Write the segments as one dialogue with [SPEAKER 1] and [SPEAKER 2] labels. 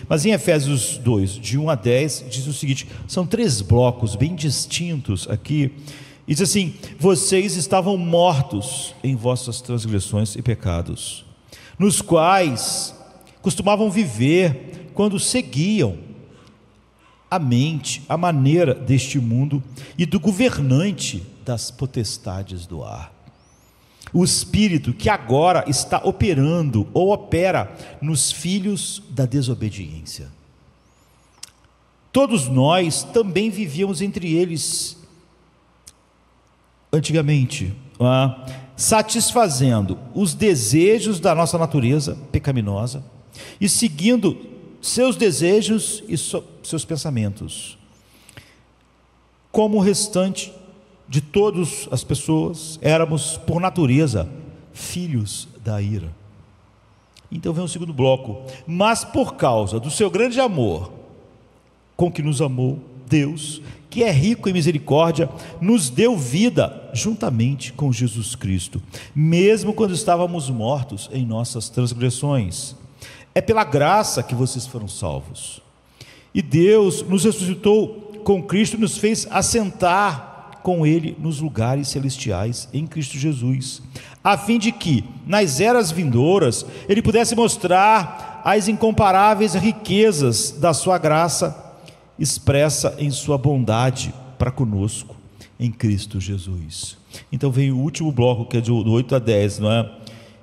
[SPEAKER 1] Mas em Efésios 2, de 1 a 10, diz o seguinte: são 3 blocos bem distintos aqui. Diz assim: vocês estavam mortos em vossas transgressões e pecados, nos quais costumavam viver quando seguiam a mente, a maneira deste mundo e do governante das potestades do ar, o espírito que agora está operando ou opera nos filhos da desobediência. Todos nós também vivíamos entre eles antigamente, satisfazendo os desejos da nossa natureza pecaminosa e seguindo seus desejos e seus pensamentos. Como o restante de todas as pessoas, éramos por natureza filhos da ira. Então vem o segundo bloco: mas por causa do seu grande amor com que nos amou, Deus, que é rico em misericórdia, nos deu vida juntamente com Jesus Cristo, mesmo quando estávamos mortos em nossas transgressões. É pela graça que vocês foram salvos. E Deus nos ressuscitou com Cristo e nos fez assentar com Ele nos lugares celestiais em Cristo Jesus, a fim de que, nas eras vindouras, Ele pudesse mostrar as incomparáveis riquezas da sua graça, expressa em sua bondade para conosco em Cristo Jesus. Então vem o último bloco, que é do 8 a 10, não é?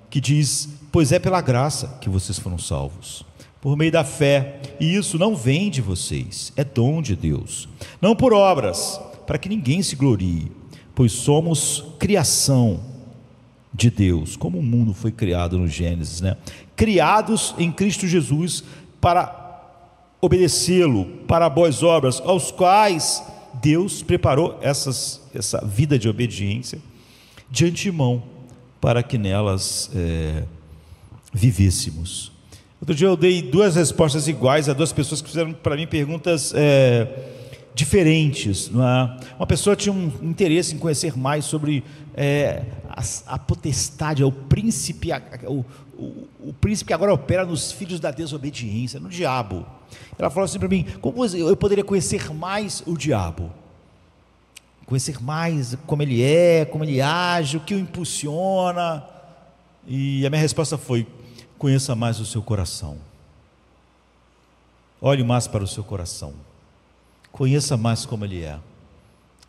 [SPEAKER 1] Que diz: pois é pela graça que vocês foram salvos, por meio da fé, e isso não vem de vocês, é dom de Deus, não por obras, para que ninguém se glorie, pois somos criação de Deus, como o mundo foi criado no Gênesis, né? Criados em Cristo Jesus para obedecê-lo, para boas obras, aos quais Deus preparou essa vida de obediência de antemão, para que nelas vivêssemos. Outro dia eu dei 2 respostas iguais a 2 pessoas que fizeram para mim perguntas diferentes, não é? Uma pessoa tinha um interesse em conhecer mais sobre a potestade, o príncipe que agora opera nos filhos da desobediência, no diabo. Ela falou assim para mim: como eu poderia conhecer mais o diabo? Conhecer mais como ele é, como ele age, o que o impulsiona. E a minha resposta foi: conheça mais o seu coração. Olhe mais para o seu coração. Conheça mais como ele é.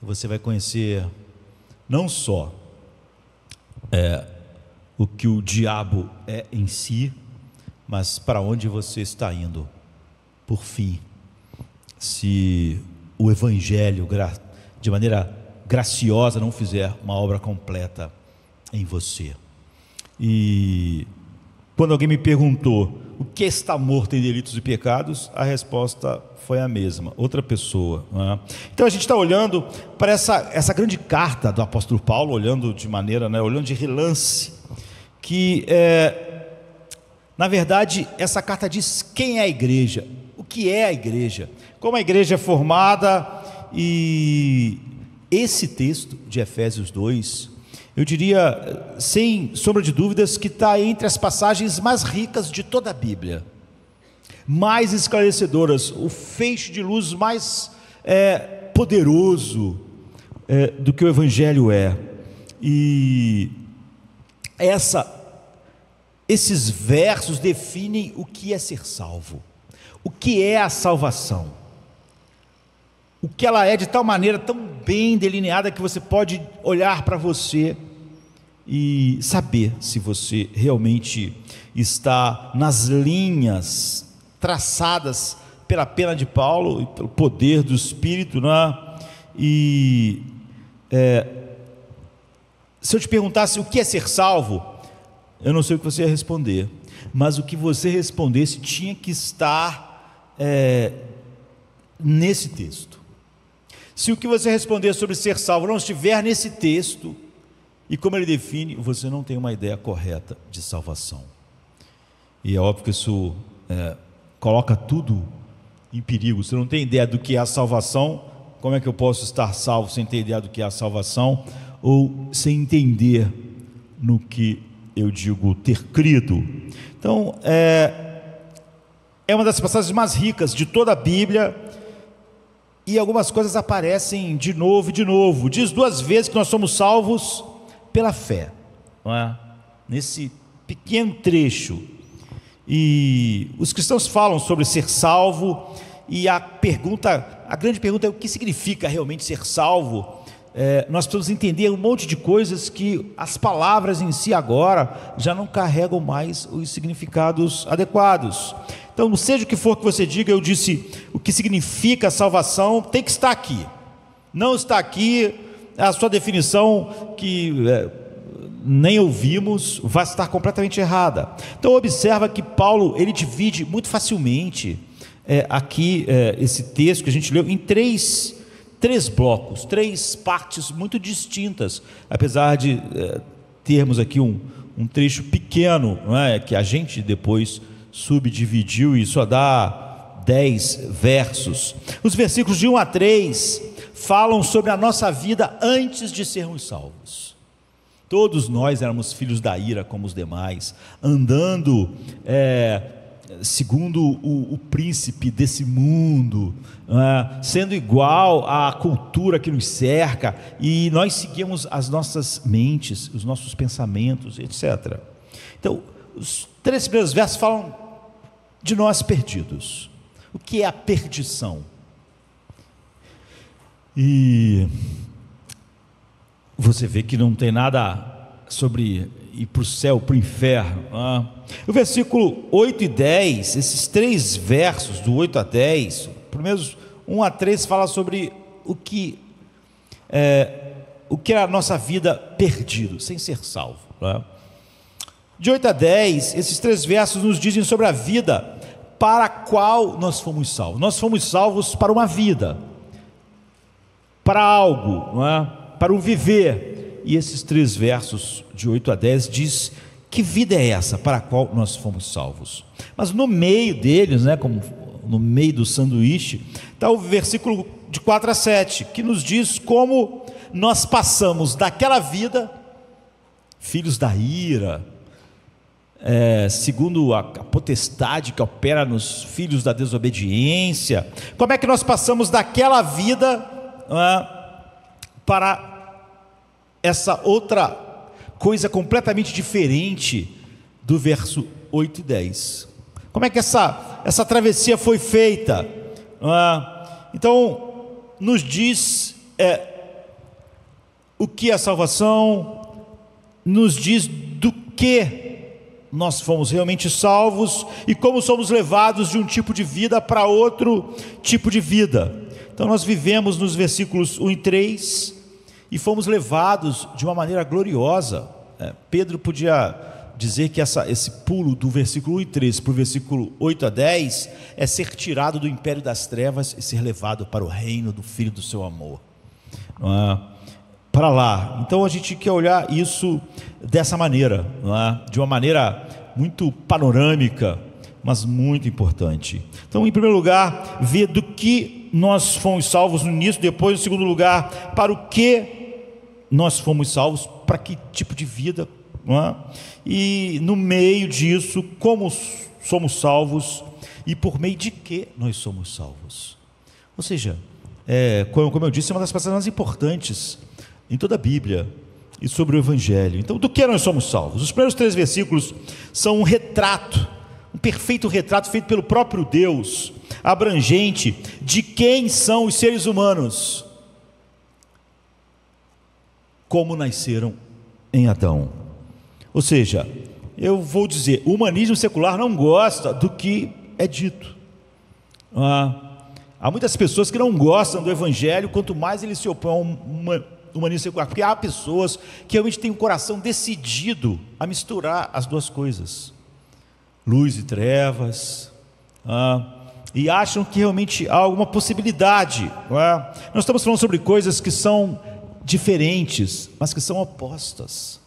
[SPEAKER 1] Você vai conhecer não só o que o diabo é em si, mas para onde você está indo. Por fim, se o Evangelho de maneira graciosa não fizer uma obra completa em você. E quando alguém me perguntou o que está morto em delitos e pecados, a resposta foi a mesma, outra pessoa, não é? Então a gente está olhando para essa grande carta do apóstolo Paulo, olhando de maneira, olhando de relance, que na verdade essa carta diz quem é a igreja, o que é a igreja, como a igreja é formada. E esse texto de Efésios 2, eu diria, sem sombra de dúvidas, que está entre as passagens mais ricas de toda a Bíblia, mais esclarecedoras, o feixe de luz mais poderoso do que o Evangelho é. E esses versos definem o que é ser salvo, o que é a salvação, o que ela é de tal maneira tão bem delineada que você pode olhar para você e saber se você realmente está nas linhas traçadas pela pena de Paulo e pelo poder do Espírito, não é? E se eu te perguntasse o que é ser salvo, eu não sei o que você ia responder, mas o que você respondesse tinha que estar nesse texto. Se o que você responder sobre ser salvo não estiver nesse texto, e como ele define, você não tem uma ideia correta de salvação. E é óbvio que isso coloca tudo em perigo. Você não tem ideia do que é a salvação, como é que eu posso estar salvo sem ter ideia do que é a salvação, ou sem entender no que eu digo ter crido? Então, é uma das passagens mais ricas de toda a Bíblia, e algumas coisas aparecem de novo e de novo. Diz 2 vezes que nós somos salvos pela fé, não é? Nesse pequeno trecho. E os cristãos falam sobre ser salvo, e a grande pergunta é: o que significa realmente ser salvo? Nós precisamos entender um monte de coisas que as palavras em si agora já não carregam mais os significados adequados. Então, seja o que for que você diga, eu disse, o que significa salvação tem que estar aqui. Não está aqui, a sua definição que nem ouvimos vai estar completamente errada. Então observa que Paulo, ele divide muito facilmente aqui esse texto que a gente leu em três blocos, 3 partes muito distintas, apesar de termos aqui um trecho pequeno, não é, que a gente depois subdividiu e só dá 10 versos. Os versículos de 1 a 3 falam sobre a nossa vida antes de sermos salvos. Todos nós éramos filhos da ira como os demais, andando segundo o príncipe desse mundo, sendo igual à cultura que nos cerca, e nós seguimos as nossas mentes, os nossos pensamentos, etc. Então, os 3 primeiros versos falam de nós perdidos. O que é a perdição? E você vê que não tem nada sobre ir para o céu, para o inferno. O versículo 8 e 10, esses 3 versos, do 8 a 10, primeiros 1 a 3, fala sobre o que é a nossa vida perdido, sem ser salvo. De 8 a 10, esses 3 versos nos dizem sobre a vida para a qual nós fomos salvos. Nós fomos salvos para uma vida, para algo, para um viver. E esses 3 versos de 8 a 10 diz que vida é essa para a qual nós fomos salvos. Mas no meio deles, como no meio do sanduíche, está o versículo de 4 a 7, que nos diz como nós passamos daquela vida, filhos da ira, segundo a potestade que opera nos filhos da desobediência. Como é que nós passamos daquela vida para essa outra coisa completamente diferente do verso 8 e 10? Como é que essa travessia foi feita? Então, nos diz o que é a salvação, nos diz do que nós fomos realmente salvos e como somos levados de um tipo de vida para outro tipo de vida. Então nós vivemos nos versículos 1 e 3 e fomos levados de uma maneira gloriosa. Pedro podia dizer que esse pulo do versículo 1 e 3 para o versículo 8 a 10 é ser tirado do império das trevas e ser levado para o reino do Filho do seu amor, para lá. Então a gente quer olhar isso dessa maneira, de uma maneira muito panorâmica, mas muito importante. Então, em primeiro lugar, ver do que nós fomos salvos no início, depois, em segundo lugar, para o que nós fomos salvos, para que tipo de vida, e no meio disso, como somos salvos e por meio de que nós somos salvos. Ou seja, como eu disse, é uma das passagens mais importantes em toda a Bíblia e sobre o Evangelho. Então, do que nós somos salvos? Os primeiros 3 versículos são um retrato, um perfeito retrato feito pelo próprio Deus, abrangente, de quem são os seres humanos, como nasceram em Adão. Ou seja, eu vou dizer, o humanismo secular não gosta do que é dito. Há muitas pessoas que não gostam do Evangelho, quanto mais eles se opõem ao humanismo secular, porque há pessoas que realmente têm um coração decidido a misturar as duas coisas, luz e trevas, e acham que realmente há alguma possibilidade. Nós estamos falando sobre coisas que são diferentes, mas que são opostas.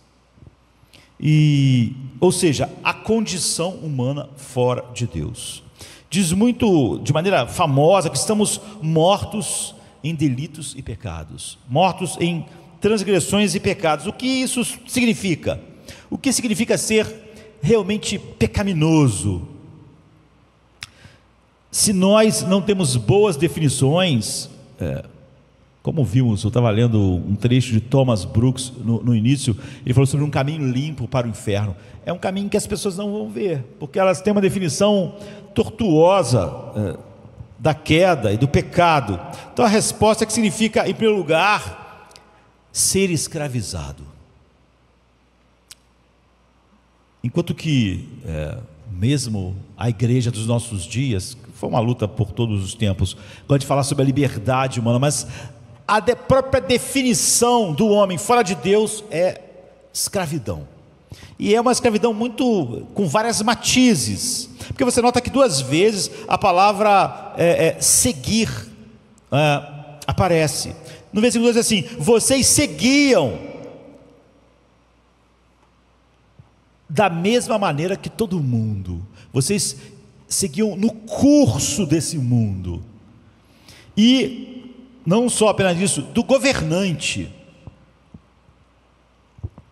[SPEAKER 1] Ou seja, a condição humana fora de Deus. Diz muito, de maneira famosa, que estamos mortos em delitos e pecados, mortos em transgressões e pecados. O que isso significa? O que significa ser realmente pecaminoso? Se nós não temos boas definições, como vimos, eu estava lendo um trecho de Thomas Brooks no início, ele falou sobre um caminho limpo para o inferno. É um caminho que as pessoas não vão ver, porque elas têm uma definição tortuosa da queda e do pecado. Então a resposta é que significa, em primeiro lugar, ser escravizado. Enquanto que mesmo a igreja dos nossos dias, foi uma luta por todos os tempos, gosta de falar sobre a liberdade humana, mas a própria definição do homem fora de Deus é escravidão. E é uma escravidão com várias matizes, porque você nota que 2 vezes a palavra seguir aparece. No versículo 2 diz assim: vocês seguiam da mesma maneira que todo mundo, vocês seguiam no curso desse mundo, e não só apenas isso, do governante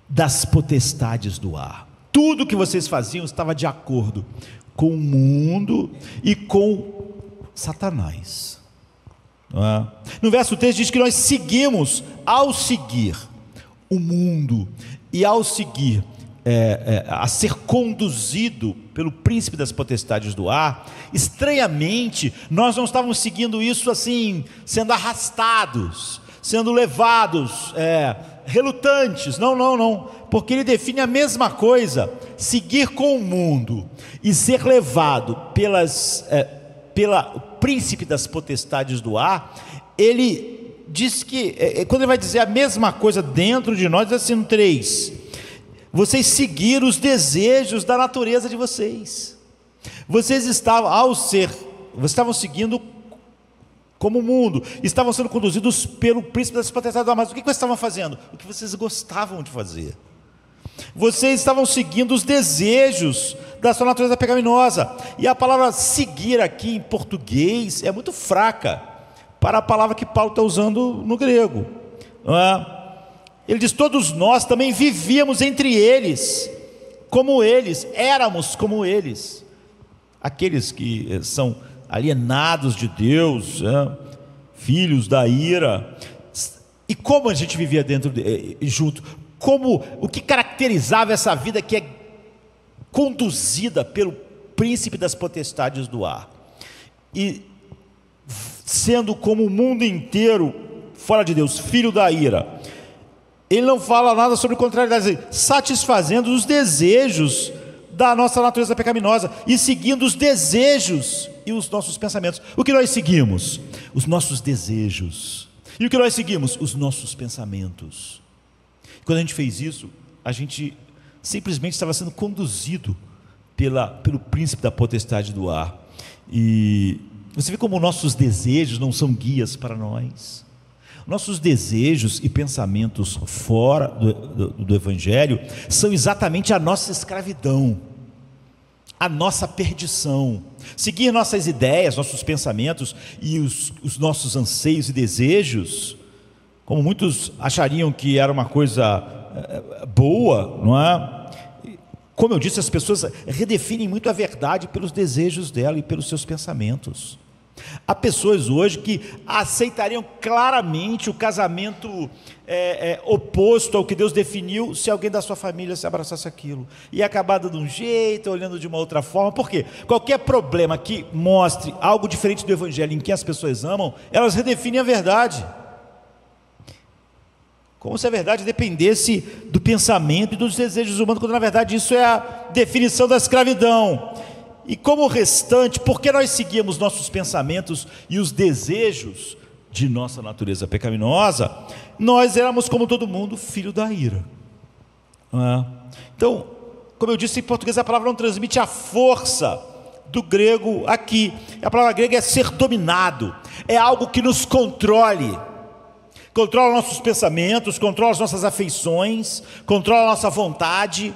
[SPEAKER 1] das potestades do ar. Tudo que vocês faziam estava de acordo com o mundo e com Satanás. No verso 3 diz que nós seguimos, ao seguir o mundo e ao seguir a ser conduzido pelo príncipe das potestades do ar, estranhamente, nós não estávamos seguindo isso assim, sendo arrastados, sendo levados, relutantes, não, porque ele define a mesma coisa, seguir com o mundo e ser levado pelo príncipe das potestades do ar. Ele diz que, quando ele vai dizer a mesma coisa dentro de nós, diz assim no 3, vocês seguiram os desejos da natureza de vocês. Vocês estavam seguindo como o mundo, estavam sendo conduzidos pelo príncipe das potestades do ar. Mas o que vocês estavam fazendo? O que vocês gostavam de fazer. Vocês estavam seguindo os desejos da sua natureza pecaminosa. E a palavra seguir aqui em português é muito fraca para a palavra que Paulo está usando no grego, não é? Ele diz: todos nós também vivíamos entre eles, como eles, éramos como eles. Aqueles que são alienados de Deus, filhos da ira. E como a gente vivia junto? O que caracterizava essa vida que é conduzida pelo príncipe das potestades do ar? E sendo como o mundo inteiro fora de Deus, filho da ira. Ele não fala nada sobre contrariedade, satisfazendo os desejos da nossa natureza pecaminosa e seguindo os desejos e os nossos pensamentos. O que nós seguimos? Os nossos desejos. E o que nós seguimos? Os nossos pensamentos. Quando a gente fez isso, a gente simplesmente estava sendo conduzido pelo príncipe da potestade do ar. E você vê como nossos desejos não são guias para nós. Nossos desejos e pensamentos fora do Evangelho são exatamente a nossa escravidão, a nossa perdição. Seguir nossas ideias, nossos pensamentos e os nossos anseios e desejos, como muitos achariam que era uma coisa boa, não é? Como eu disse, as pessoas redefinem muito a verdade pelos desejos dela e pelos seus pensamentos. Há pessoas hoje que aceitariam claramente o casamento oposto ao que Deus definiu, se alguém da sua família se abraçasse aquilo, e acabar de um jeito, olhando de uma outra forma. Por quê? Qualquer problema que mostre algo diferente do Evangelho em que as pessoas amam, elas redefinem a verdade, como se a verdade dependesse do pensamento e dos desejos humanos, quando na verdade isso é a definição da escravidão. E como restante, porque nós seguíamos nossos pensamentos e os desejos de nossa natureza pecaminosa, nós éramos como todo mundo, filho da ira. Então, como eu disse, em português a palavra não transmite a força do grego aqui. A palavra grega é ser dominado, é algo que nos controle. Controla nossos pensamentos, controla as nossas afeições, controla a nossa vontade.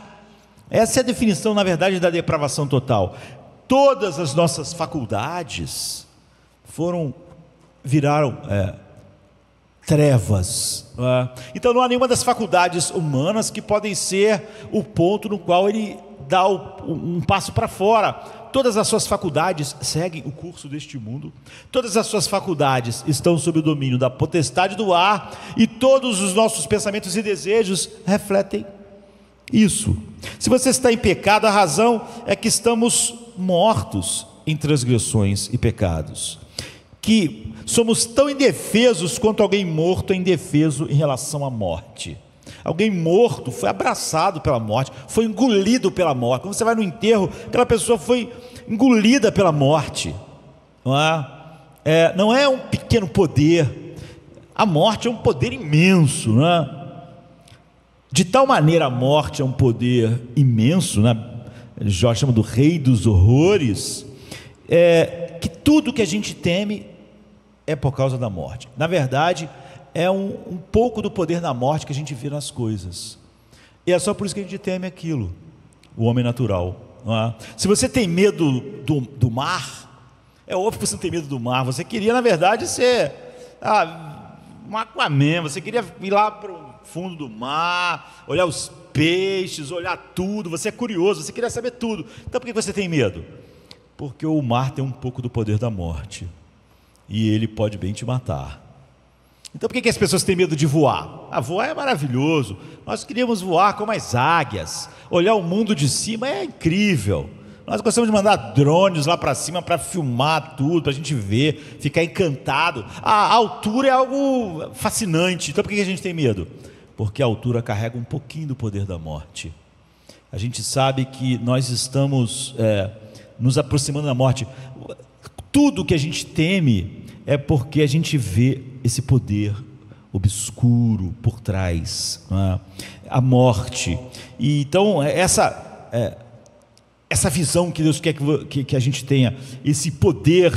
[SPEAKER 1] Essa é a definição, na verdade, da depravação total. Todas as nossas faculdades viraram trevas. Então não há nenhuma das faculdades humanas que podem ser o ponto no qual ele dá um passo para fora. todas as suas faculdades seguem o curso deste mundo, todas as suas faculdades estão sob o domínio da potestade do ar, e todos os nossos pensamentos e desejos refletem isso. Se você está em pecado, a razão é que estamos mortos em transgressões e pecados, que somos tão indefesos quanto alguém morto é indefeso em relação à morte. Alguém morto foi abraçado pela morte, foi engolido pela morte. Quando você vai no enterro, aquela pessoa foi engolida pela morte. Não é um pequeno poder, a morte é um poder imenso, não é? De tal maneira a morte é um poder imenso, né? Jó chama do rei dos horrores, que tudo que a gente teme é por causa da morte. Na verdade, é um pouco do poder da morte que a gente vê nas coisas, e é só por isso que a gente teme aquilo, o homem natural, não é? Se você tem medo do mar, é óbvio que você não tem medo do mar. Você queria, na verdade, ser um Aquaman, você queria ir lá para o fundo do mar, olhar os peixes, olhar tudo, você é curioso, você queria saber tudo. Então por que você tem medo? Porque o mar tem um pouco do poder da morte, e ele pode bem te matar. Então por que as pessoas têm medo de voar? Voar é maravilhoso, nós queríamos voar como as águias, olhar o mundo de cima é incrível. Nós gostamos de mandar drones lá para cima para filmar tudo, para a gente ver, ficar encantado. A altura é algo fascinante. Então por que a gente tem medo? Porque a altura carrega um pouquinho do poder da morte. A gente sabe que nós estamos nos aproximando da morte. Tudo que a gente teme é porque a gente vê esse poder obscuro por trás, não é? A morte. E então essa visão que Deus quer que a gente tenha, esse poder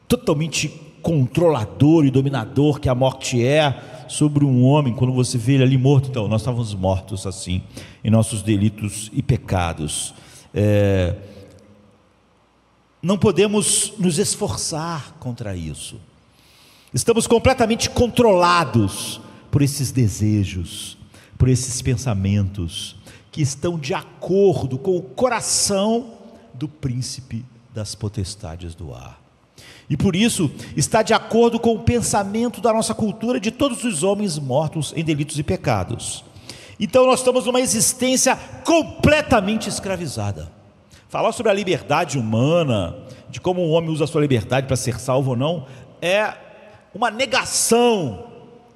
[SPEAKER 1] totalmente controlador e dominador que a morte é sobre um homem. Quando você vê ele ali morto, então nós estávamos mortos assim, em nossos delitos e pecados. Não podemos nos esforçar contra isso, estamos completamente controlados por esses desejos, por esses pensamentos que estão de acordo com o coração do príncipe das potestades do ar, e por isso está de acordo com o pensamento da nossa cultura de todos os homens mortos em delitos e pecados. Então nós estamos numa existência completamente escravizada. Falar sobre a liberdade humana, de como o homem usa a sua liberdade para ser salvo ou não, é uma negação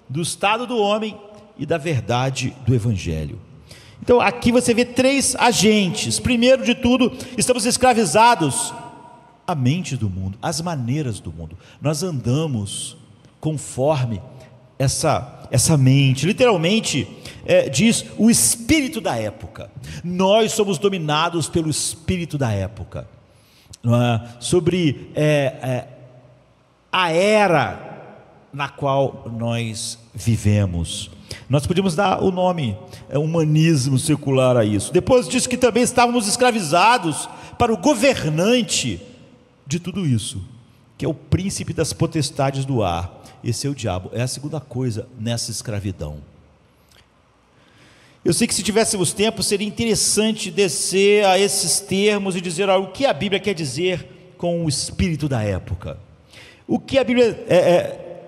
[SPEAKER 1] do estado do homem e da verdade do Evangelho. Então aqui você vê três agentes. Primeiro de tudo, estamos escravizados à mente do mundo, às maneiras do mundo. Nós andamos conforme essa mente. Literalmente diz o espírito da época. Nós somos dominados pelo espírito da época, não é? Sobre a era na qual nós vivemos. Nós podíamos dar o nome humanismo secular a isso. Depois diz que também estávamos escravizados para o governante de tudo isso, que é o príncipe das potestades do ar. Esse é o diabo, é a segunda coisa nessa escravidão. Eu sei que se tivéssemos tempo seria interessante descer a esses termos e dizer o que a Bíblia quer dizer com o espírito da época. O que a Bíblia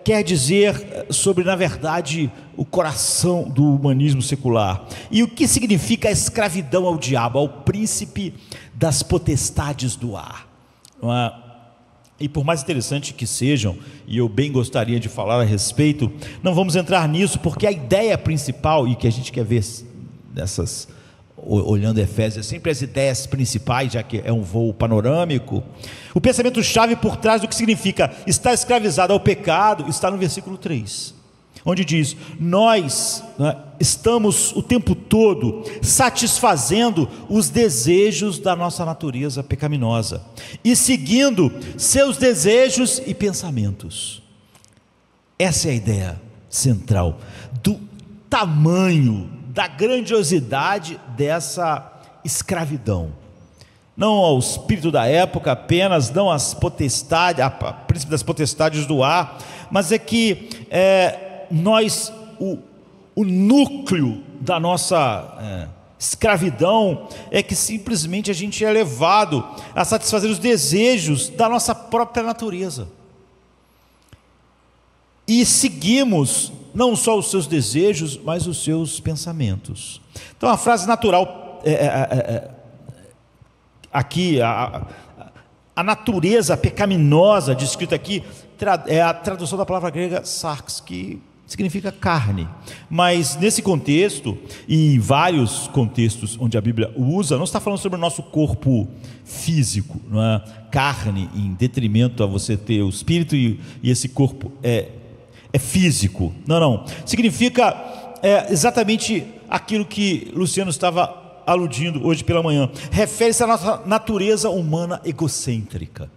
[SPEAKER 1] quer dizer sobre, na verdade, o coração do humanismo secular. E o que significa a escravidão ao diabo, ao príncipe das potestades do ar. Não é? E por mais interessante que sejam, e eu bem gostaria de falar a respeito, não vamos entrar nisso, porque a ideia principal, e que a gente quer ver olhando Efésios, é sempre as ideias principais, já que é um voo panorâmico. O pensamento-chave por trás do que significa estar escravizado ao pecado está no versículo 3, onde diz: nós estamos o tempo todo satisfazendo os desejos da nossa natureza pecaminosa e seguindo seus desejos e pensamentos. Essa é a ideia central do tamanho, da grandiosidade dessa escravidão. Não ao espírito da época apenas, não às potestades, a príncipe das potestades do ar, mas é que o núcleo da nossa Escravidão é que simplesmente a gente é levado a satisfazer os desejos da nossa própria natureza. E seguimos não só os seus desejos, mas os seus pensamentos. Então a frase natural, aqui, a natureza pecaminosa, descrita aqui, é a tradução da palavra grega sarx, que significa carne. Mas nesse contexto, e em vários contextos onde a Bíblia usa, não está falando sobre o nosso corpo físico, não é? Carne, em detrimento a você ter o espírito e esse corpo é físico. Não. Significa exatamente aquilo que Luciano estava aludindo hoje pela manhã. Refere-se à nossa natureza humana egocêntrica.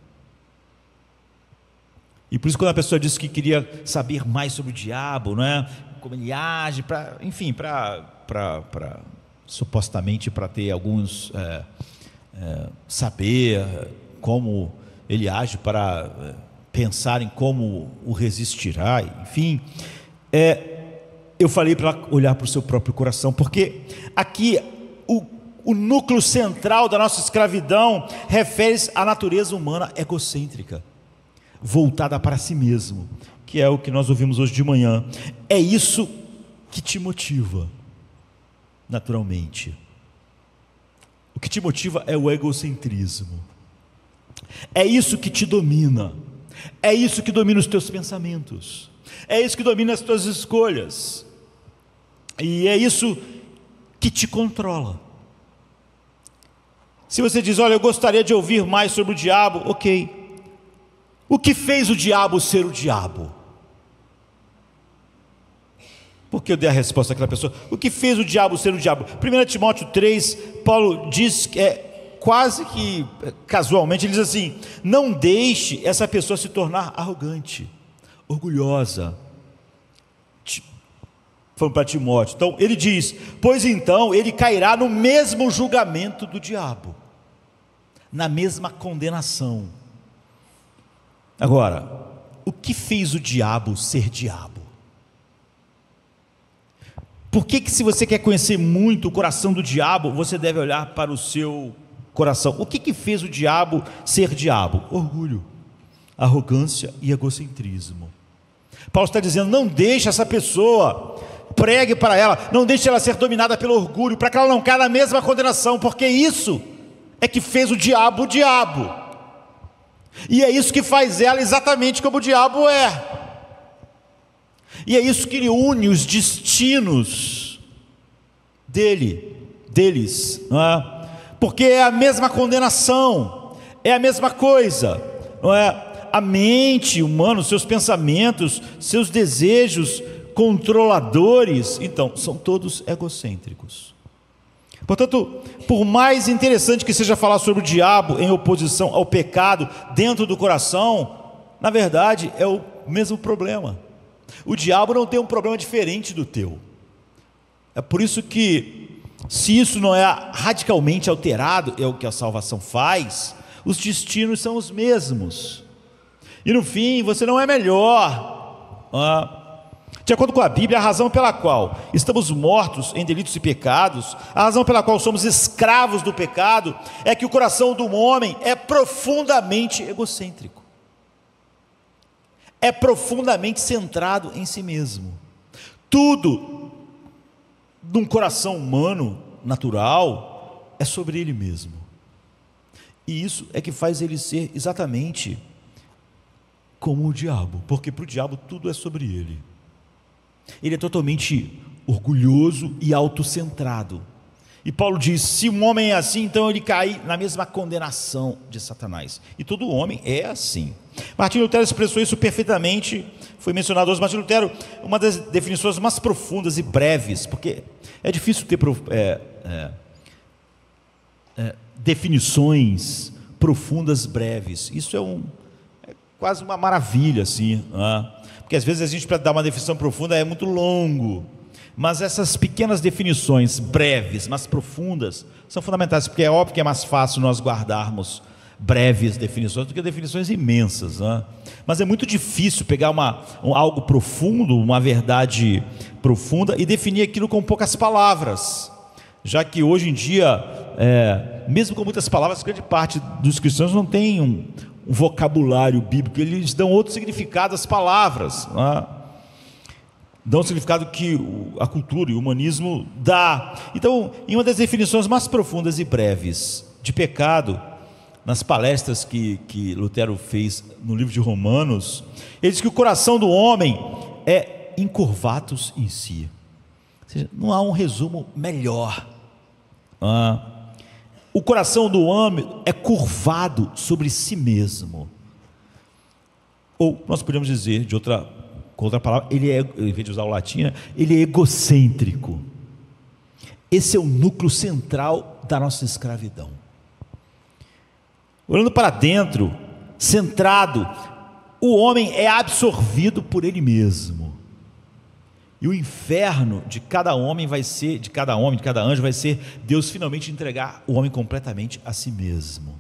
[SPEAKER 1] E por isso, quando a pessoa disse que queria saber mais sobre o diabo, não é? Como ele age, supostamente para ter alguns saber como ele age, para pensar em como o resistirá, enfim, eu falei para olhar para o seu próprio coração, porque aqui o núcleo central da nossa escravidão refere-se à natureza humana egocêntrica, voltada para si mesmo, que é o que nós ouvimos hoje de manhã. É isso que te motiva, naturalmente. O que te motiva é o egocentrismo. É isso que te domina. É isso que domina os teus pensamentos. É isso que domina as tuas escolhas. E é isso que te controla. Se você diz, olha, eu gostaria de ouvir mais sobre o diabo, ok. O que fez o diabo ser o diabo? Porque eu dei a resposta àquela pessoa. O que fez o diabo ser o diabo? 1 Timóteo 3, Paulo diz que quase que casualmente, ele diz assim: não deixe essa pessoa se tornar arrogante, orgulhosa. Falando para Timóteo. Então ele diz: pois então ele cairá no mesmo julgamento do diabo, na mesma condenação. Agora, o que fez o diabo ser diabo? Por que se você quer conhecer muito o coração do diabo, você deve olhar para o seu coração? O que fez o diabo ser diabo? Orgulho, arrogância e egocentrismo. Paulo está dizendo: não deixe essa pessoa, pregue para ela, não deixe ela ser dominada pelo orgulho, para que ela não caia na mesma condenação, porque isso é que fez o diabo, e é isso que faz ela exatamente como o diabo é, e é isso que une os destinos deles, não é? Porque é a mesma condenação, é a mesma coisa, não é? A mente humana, os seus pensamentos, seus desejos controladores, então, são todos egocêntricos. Portanto, por mais interessante que seja falar sobre o diabo em oposição ao pecado dentro do coração, na verdade é o mesmo problema. O diabo não tem um problema diferente do teu. É por isso que, se isso não é radicalmente alterado, é o que a salvação faz, os destinos são os mesmos. E no fim, você não é melhor. De acordo com a Bíblia, a razão pela qual estamos mortos em delitos e pecados, a razão pela qual somos escravos do pecado, é que o coração do homem é profundamente egocêntrico, é profundamente centrado em si mesmo. Tudo num coração humano natural é sobre ele mesmo, e isso é que faz ele ser exatamente como o diabo, porque para o diabo tudo é sobre ele. Ele é totalmente orgulhoso e autocentrado. E Paulo diz: se um homem é assim, então ele cai na mesma condenação de Satanás. E todo homem é assim. Martinho Lutero expressou isso perfeitamente. Foi mencionado hoje. Martinho Lutero, uma das definições mais profundas e breves, porque é difícil ter definições profundas breves. Isso é quase uma maravilha, assim, porque às vezes a gente, para dar uma definição profunda, é muito longo, mas essas pequenas definições breves, mas profundas, são fundamentais, porque é óbvio que é mais fácil nós guardarmos breves definições do que definições imensas, mas é muito difícil pegar algo profundo, uma verdade profunda, e definir aquilo com poucas palavras. já que hoje em dia, mesmo com muitas palavras, grande parte dos cristãos não tem um vocabulário bíblico, eles dão outro significado às palavras, né? Dão o significado que a cultura e o humanismo dá. Então, em uma das definições mais profundas e breves de pecado, nas palestras que Lutero fez no livro de Romanos, ele diz que o coração do homem é encurvatus em si. Ou seja, não há um resumo melhor. O coração do homem é curvado sobre si mesmo. Ou nós podemos dizer com outra palavra, ele é, em vez de usar o latim, ele é egocêntrico. Esse é o núcleo central da nossa escravidão. Olhando para dentro, centrado, o homem é absorvido por ele mesmo. E o inferno de cada homem vai ser, de cada anjo vai ser Deus finalmente entregar o homem completamente a si mesmo.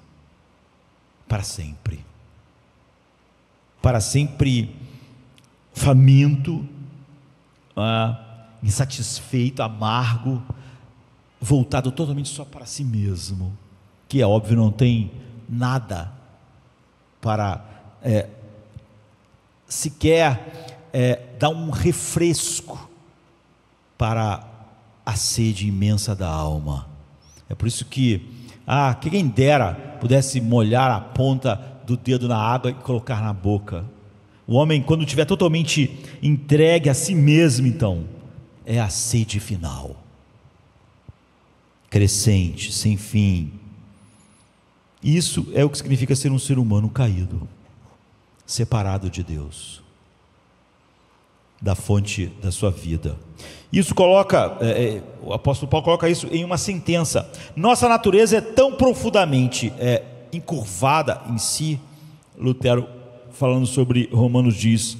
[SPEAKER 1] Para sempre. Para sempre faminto, insatisfeito, amargo, voltado totalmente só para si mesmo, que é óbvio não tem nada para sequer dar um refresco para a sede imensa da alma. É por isso que quem dera pudesse molhar a ponta do dedo na água e colocar na boca. O homem, quando estiver totalmente entregue a si mesmo, então, é a sede final, crescente, sem fim. Isso é o que significa ser um ser humano caído, separado de Deus, da fonte da sua vida. Isso coloca, o apóstolo Paulo coloca isso em uma sentença: nossa natureza é tão profundamente encurvada em si. Lutero, falando sobre Romanos, diz: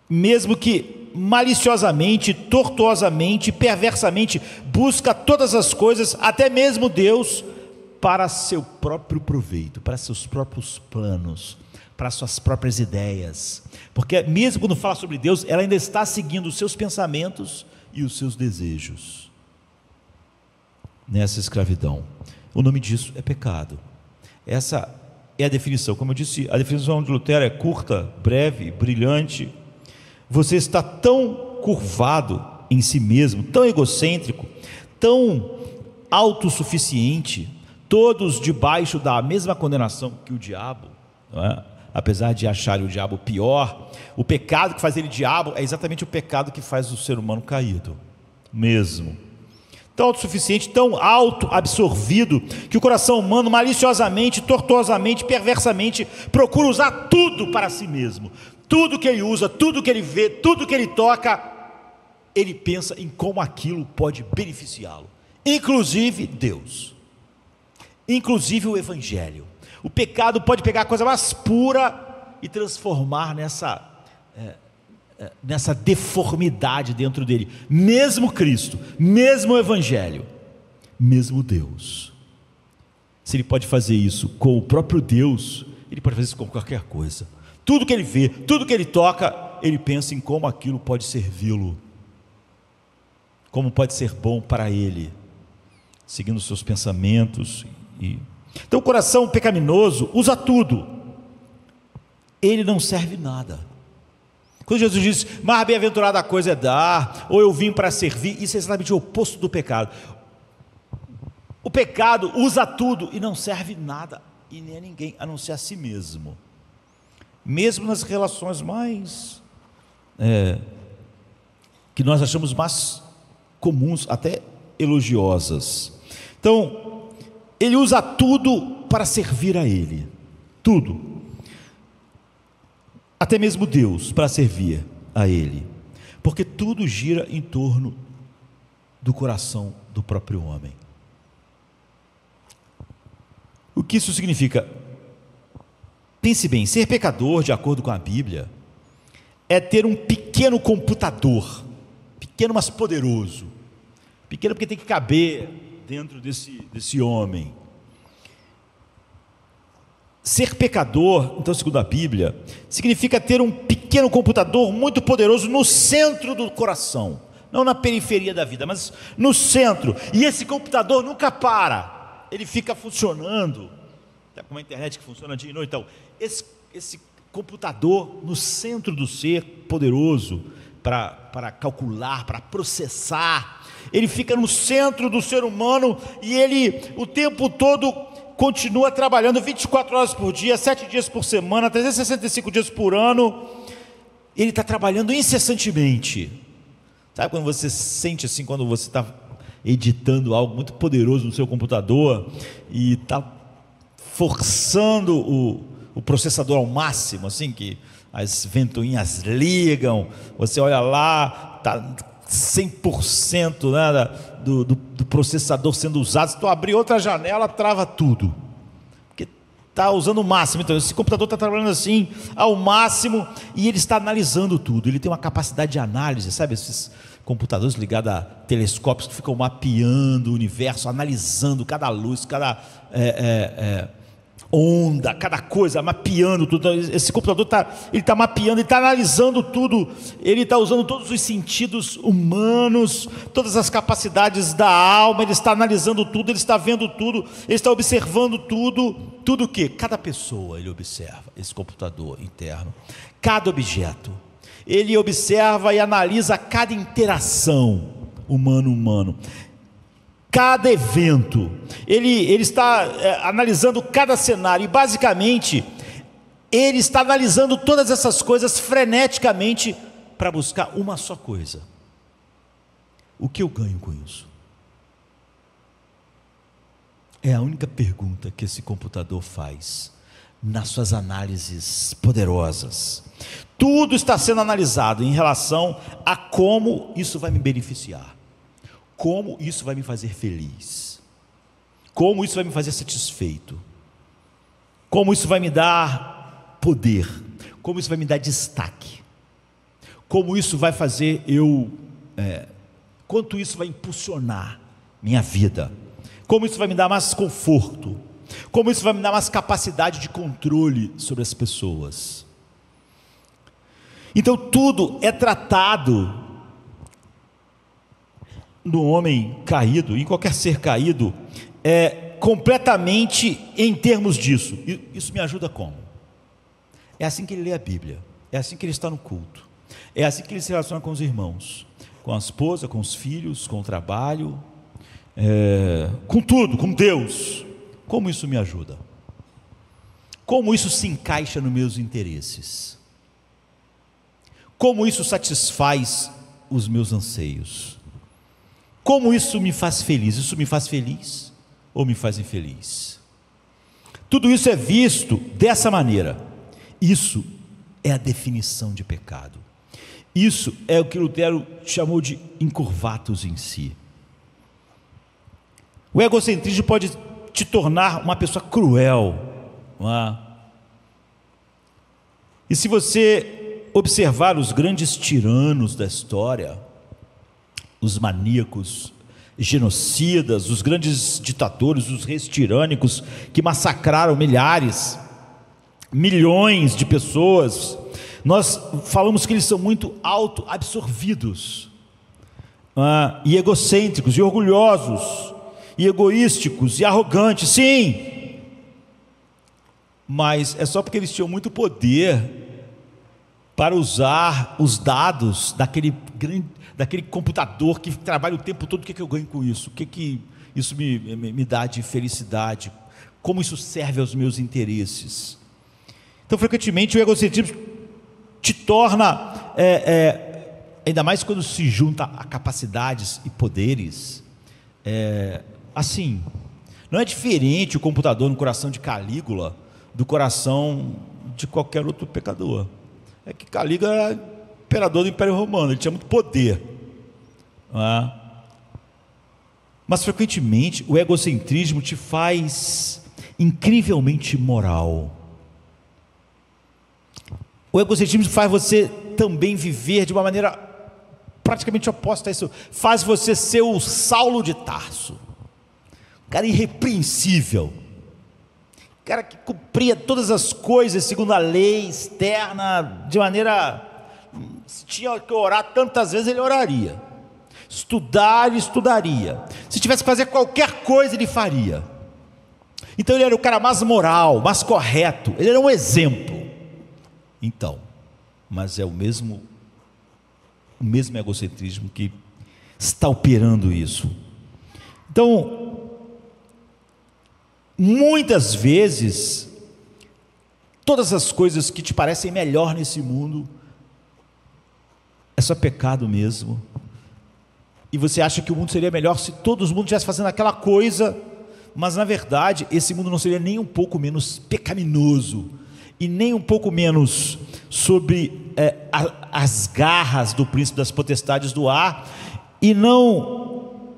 [SPEAKER 1] mesmo que maliciosamente, tortuosamente, perversamente busca todas as coisas, até mesmo Deus, para seu próprio proveito, para seus próprios planos, para suas próprias ideias. Porque mesmo quando fala sobre Deus, ela ainda está seguindo os seus pensamentos e os seus desejos nessa escravidão. O nome disso é pecado. Essa é a definição. Como eu disse, a definição de Lutero é curta, breve, brilhante. Você está tão curvado em si mesmo, tão egocêntrico, tão autossuficiente, todos debaixo da mesma condenação que o diabo, não é? Apesar de acharem o diabo pior, o pecado que faz ele diabo é exatamente o pecado que faz o ser humano caído mesmo. Tão autossuficiente, tão auto-absorvido, que o coração humano maliciosamente, tortuosamente, perversamente procura usar tudo para si mesmo. Tudo que ele usa, tudo que ele vê, tudo que ele toca, ele pensa em como aquilo pode beneficiá-lo, inclusive Deus, inclusive o Evangelho. O pecado pode pegar a coisa mais pura e transformar nessa deformidade dentro dele. Mesmo Cristo, mesmo o Evangelho, mesmo Deus. Se ele pode fazer isso com o próprio Deus, ele pode fazer isso com qualquer coisa. Tudo que ele vê, tudo que ele toca, ele pensa em como aquilo pode servi-lo, como pode ser bom para ele, seguindo os seus pensamentos. Então o coração pecaminoso usa tudo, ele não serve nada. Quando Jesus diz, mais bem-aventurada a coisa é dar, ou eu vim para servir, isso é exatamente o oposto do pecado. O pecado usa tudo e não serve nada, e nem a ninguém, a não ser a si mesmo. Mesmo nas relações mais que nós achamos mais comuns, até elogiosas. Então, ele usa tudo para servir a ele, tudo, até mesmo Deus para servir a ele, porque tudo gira em torno do coração do próprio homem. O que isso significa? Pense bem, ser pecador, de acordo com a Bíblia, é ter um pequeno computador, pequeno mas poderoso, pequeno porque tem que caber dentro desse homem. Ser pecador, então, segundo a Bíblia, significa ter um pequeno computador muito poderoso no centro do coração, não na periferia da vida, mas no centro. E esse computador nunca para, ele fica funcionando. Tá com uma internet que funciona dia e noite. Então, esse computador no centro do ser, poderoso para calcular, para processar, ele fica no centro do ser humano e ele o tempo todo continua trabalhando 24 horas por dia, 7 dias por semana, 365 dias por ano. Ele está trabalhando incessantemente. Sabe quando você sente assim, quando você está editando algo muito poderoso no seu computador e está forçando o processador ao máximo, assim, que as ventoinhas ligam, você olha lá, está 100%, né, do processador sendo usado. Se tu abrir outra janela, trava tudo, porque está usando o máximo. Então esse computador está trabalhando assim ao máximo e ele está analisando tudo. Ele tem uma capacidade de análise, sabe, esses computadores ligados a telescópios que ficam mapeando o universo, analisando cada luz, cada onda, cada coisa, mapeando tudo. Esse computador está mapeando, ele está analisando tudo, ele está usando todos os sentidos humanos, todas as capacidades da alma, ele está analisando tudo, ele está vendo tudo, ele está observando tudo o que? Cada pessoa ele observa, esse computador interno, cada objeto, ele observa e analisa cada interação humano-humano, cada evento, ele está analisando cada cenário, e basicamente, ele está analisando todas essas coisas freneticamente, para buscar uma só coisa: o que eu ganho com isso? É a única pergunta que esse computador faz, nas suas análises poderosas. Tudo está sendo analisado em relação a como isso vai me beneficiar, como isso vai me fazer feliz, como isso vai me fazer satisfeito, como isso vai me dar poder, como isso vai me dar destaque, como isso vai fazer quanto isso vai impulsionar minha vida, como isso vai me dar mais conforto, como isso vai me dar mais capacidade de controle sobre as pessoas. Então tudo é tratado no homem caído, em qualquer ser caído, completamente em termos disso. Isso me ajuda como? É assim que ele lê a Bíblia, é assim que ele está no culto, é assim que ele se relaciona com os irmãos, com a esposa, com os filhos, com o trabalho, com tudo, com Deus. Como isso me ajuda? Como isso se encaixa nos meus interesses? Como isso satisfaz os meus anseios? Como isso me faz feliz? Isso me faz feliz ou me faz infeliz? Tudo isso é visto dessa maneira. Isso é a definição de pecado. Isso é o que Lutero chamou de incurvatus in si. O egocentrismo pode te tornar uma pessoa cruel, não é? E se você observar os grandes tiranos da história, os maníacos, genocidas, os grandes ditadores, os reis tirânicos que massacraram milhões de pessoas, nós falamos que eles são muito autoabsorvidos, e egocêntricos, e orgulhosos, e egoísticos, e arrogantes, sim, mas é só porque eles tinham muito poder para usar os dados daquele computador que trabalha o tempo todo. O que eu ganho com isso? O que isso me dá de felicidade? Como isso serve aos meus interesses? Então, frequentemente, o egocentrismo te torna, ainda mais quando se junta a capacidades e poderes, assim, não é diferente o computador no coração de Calígula do coração de qualquer outro pecador. É que Calígula era imperador do Império Romano, ele tinha muito poder, não é? Mas frequentemente o egocentrismo te faz incrivelmente moral. O egocentrismo faz você também viver de uma maneira praticamente oposta a isso, faz você ser o Saulo de Tarso, um cara irrepreensível, cara que cumpria todas as coisas segundo a lei externa, de maneira, se tinha que orar tantas vezes, ele oraria, Estudar, ele estudaria. Se tivesse que fazer qualquer coisa, ele faria. Então ele era o cara mais moral, mais correto, ele era um exemplo. Então, mas é o mesmo egocentrismo que está operando isso. Então, muitas vezes, todas as coisas que te parecem melhor nesse mundo, é só pecado mesmo. E você acha que o mundo seria melhor se todo mundo estivesse fazendo aquela coisa, mas na verdade, esse mundo não seria nem um pouco menos pecaminoso, e nem um pouco menos sobre as garras do príncipe das potestades do ar, e não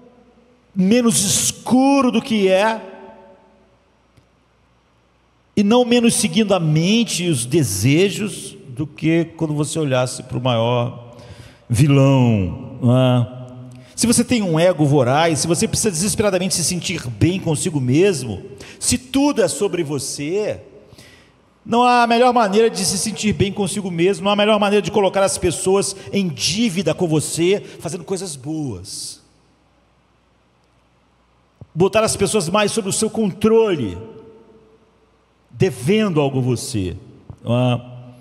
[SPEAKER 1] menos escuro do que é, e não menos seguindo a mente e os desejos, do que quando você olhasse para o maior vilão, não é? Se você tem um ego voraz, se você precisa desesperadamente se sentir bem consigo mesmo, se tudo é sobre você, não há a melhor maneira de se sentir bem consigo mesmo, não há a melhor maneira de colocar as pessoas em dívida com você, fazendo coisas boas. Botar as pessoas mais sob o seu controle, devendo algo a você,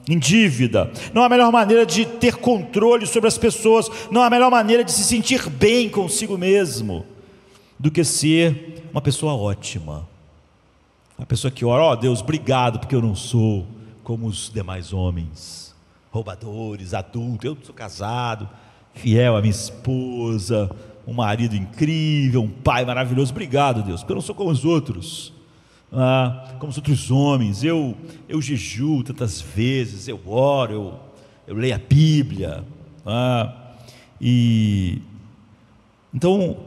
[SPEAKER 1] em dívida. Não há a melhor maneira de ter controle sobre as pessoas, não há a melhor maneira de se sentir bem consigo mesmo, do que ser uma pessoa ótima. Uma pessoa que ora, ó Deus, obrigado, porque eu não sou como os demais homens, roubadores, adultos, eu sou casado, fiel à minha esposa, um marido incrível, um pai maravilhoso, obrigado Deus, porque eu não sou como os outros, como os outros homens, eu jejuo tantas vezes, eu oro, eu leio a Bíblia, e então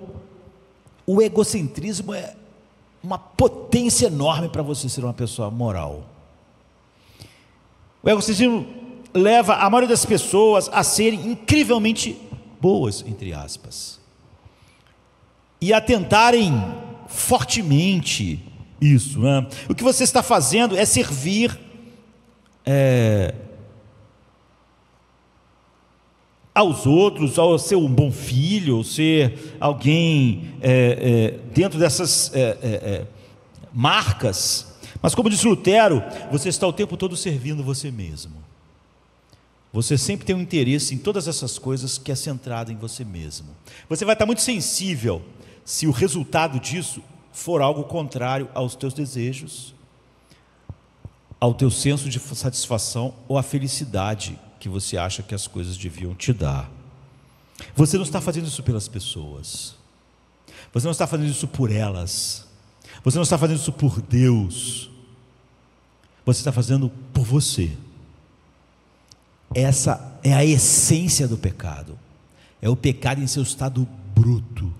[SPEAKER 1] o egocentrismo é uma potência enorme para você ser uma pessoa moral. O egocentrismo leva a maioria das pessoas a serem incrivelmente boas, entre aspas, e a tentarem fortemente isso, né? O que você está fazendo é servir aos outros, ao ser um bom filho, ser alguém dentro dessas marcas. Mas como disse Lutero, você está o tempo todo servindo você mesmo. Você sempre tem um interesse em todas essas coisas que é centrado em você mesmo. Você vai estar muito sensível se o resultado disso for algo contrário aos teus desejos, ao teu senso de satisfação ou à felicidade que você acha que as coisas deviam te dar. Você não está fazendo isso pelas pessoas, você não está fazendo isso por elas, você não está fazendo isso por Deus, você está fazendo por você. Essa é a essência do pecado, é o pecado em seu estado bruto.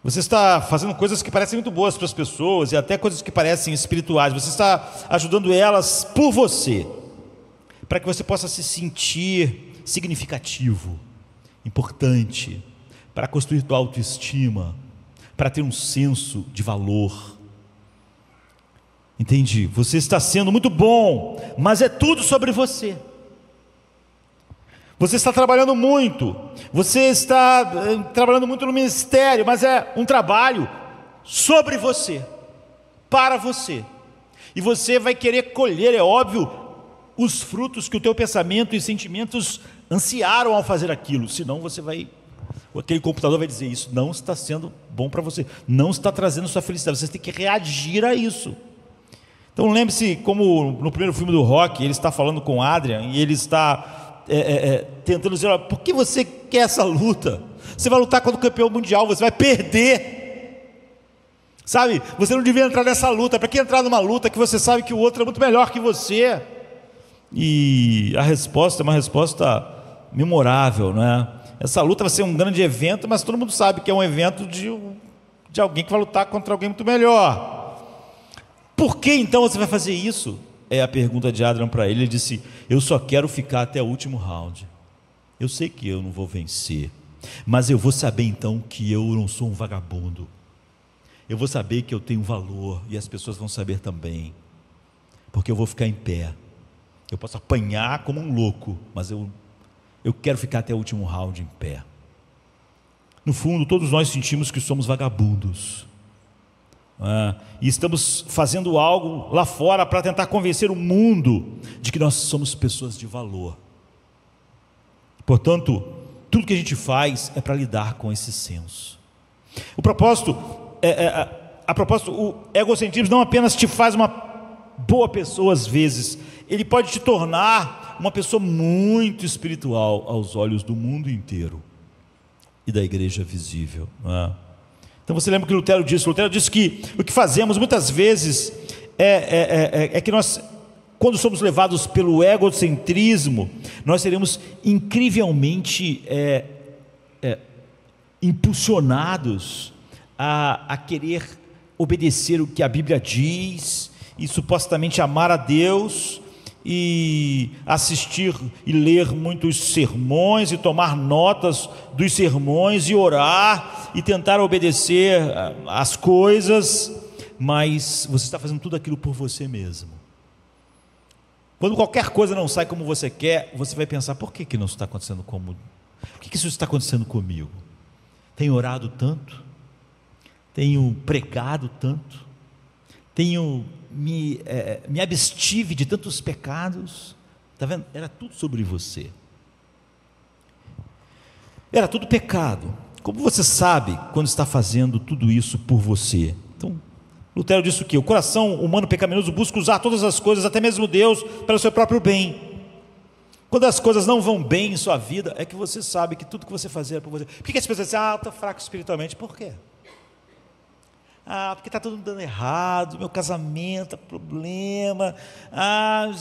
[SPEAKER 1] Você está fazendo coisas que parecem muito boas para as pessoas, e até coisas que parecem espirituais, você está ajudando elas por você, para que você possa se sentir significativo, importante, para construir tua autoestima, para ter um senso de valor. Entende? Você está sendo muito bom, mas é tudo sobre você. Você está trabalhando muito, você está trabalhando muito no ministério, mas é um trabalho sobre você, para você. E você vai querer colher, é óbvio, os frutos que o teu pensamento e sentimentos ansiaram ao fazer aquilo. Senão aquele computador vai dizer, isso não está sendo bom para você, não está trazendo sua felicidade, você tem que reagir a isso. Então lembre-se, como no primeiro filme do Rocky, ele está falando com Adrian, e ele está tentando dizer, olha, por que você quer essa luta? Você vai lutar contra o campeão mundial, você vai perder, sabe? Você não devia entrar nessa luta. Para que entrar numa luta que você sabe que o outro é muito melhor que você? E a resposta é uma resposta memorável, né? Essa luta vai ser um grande evento, mas todo mundo sabe que é um evento de alguém que vai lutar contra alguém muito melhor. Por que então você vai fazer isso? É a pergunta de Adrian para ele. Ele disse, eu só quero ficar até o último round. Eu sei que eu não vou vencer, mas eu vou saber então que eu não sou um vagabundo. Eu vou saber que eu tenho valor, e as pessoas vão saber também, porque eu vou ficar em pé. Eu posso apanhar como um louco, mas eu quero ficar até o último round em pé. no fundo, todos nós sentimos que somos vagabundos, e estamos fazendo algo lá fora para tentar convencer o mundo de que nós somos pessoas de valor. Portanto, tudo que a gente faz é para lidar com esse senso. O propósito, o egocentrismo não apenas te faz uma boa pessoa às vezes, ele pode te tornar uma pessoa muito espiritual aos olhos do mundo inteiro e da igreja visível. Então você lembra que Lutero disse que o que fazemos muitas vezes é que nós, quando somos levados pelo egocentrismo, nós seremos incrivelmente impulsionados a querer obedecer o que a Bíblia diz e supostamente amar a Deus e assistir e ler muitos sermões e tomar notas dos sermões e orar e tentar obedecer as coisas, mas você está fazendo tudo aquilo por você mesmo. Quando qualquer coisa não sai como você quer, você vai pensar: por que não está acontecendo por que isso está acontecendo comigo? Tenho orado tanto, tenho pregado tanto, tenho me abstive de tantos pecados. Está vendo? Era tudo sobre você, era tudo pecado. Como você sabe quando está fazendo tudo isso por você? Então, Lutero disse o quê? O coração humano pecaminoso busca usar todas as coisas, até mesmo Deus, para o seu próprio bem. Quando as coisas não vão bem em sua vida, é que você sabe que tudo que você fazer é por você. Por que as pessoas dizem: estou fraco espiritualmente? Por quê? Porque está tudo dando errado, meu casamento está problema,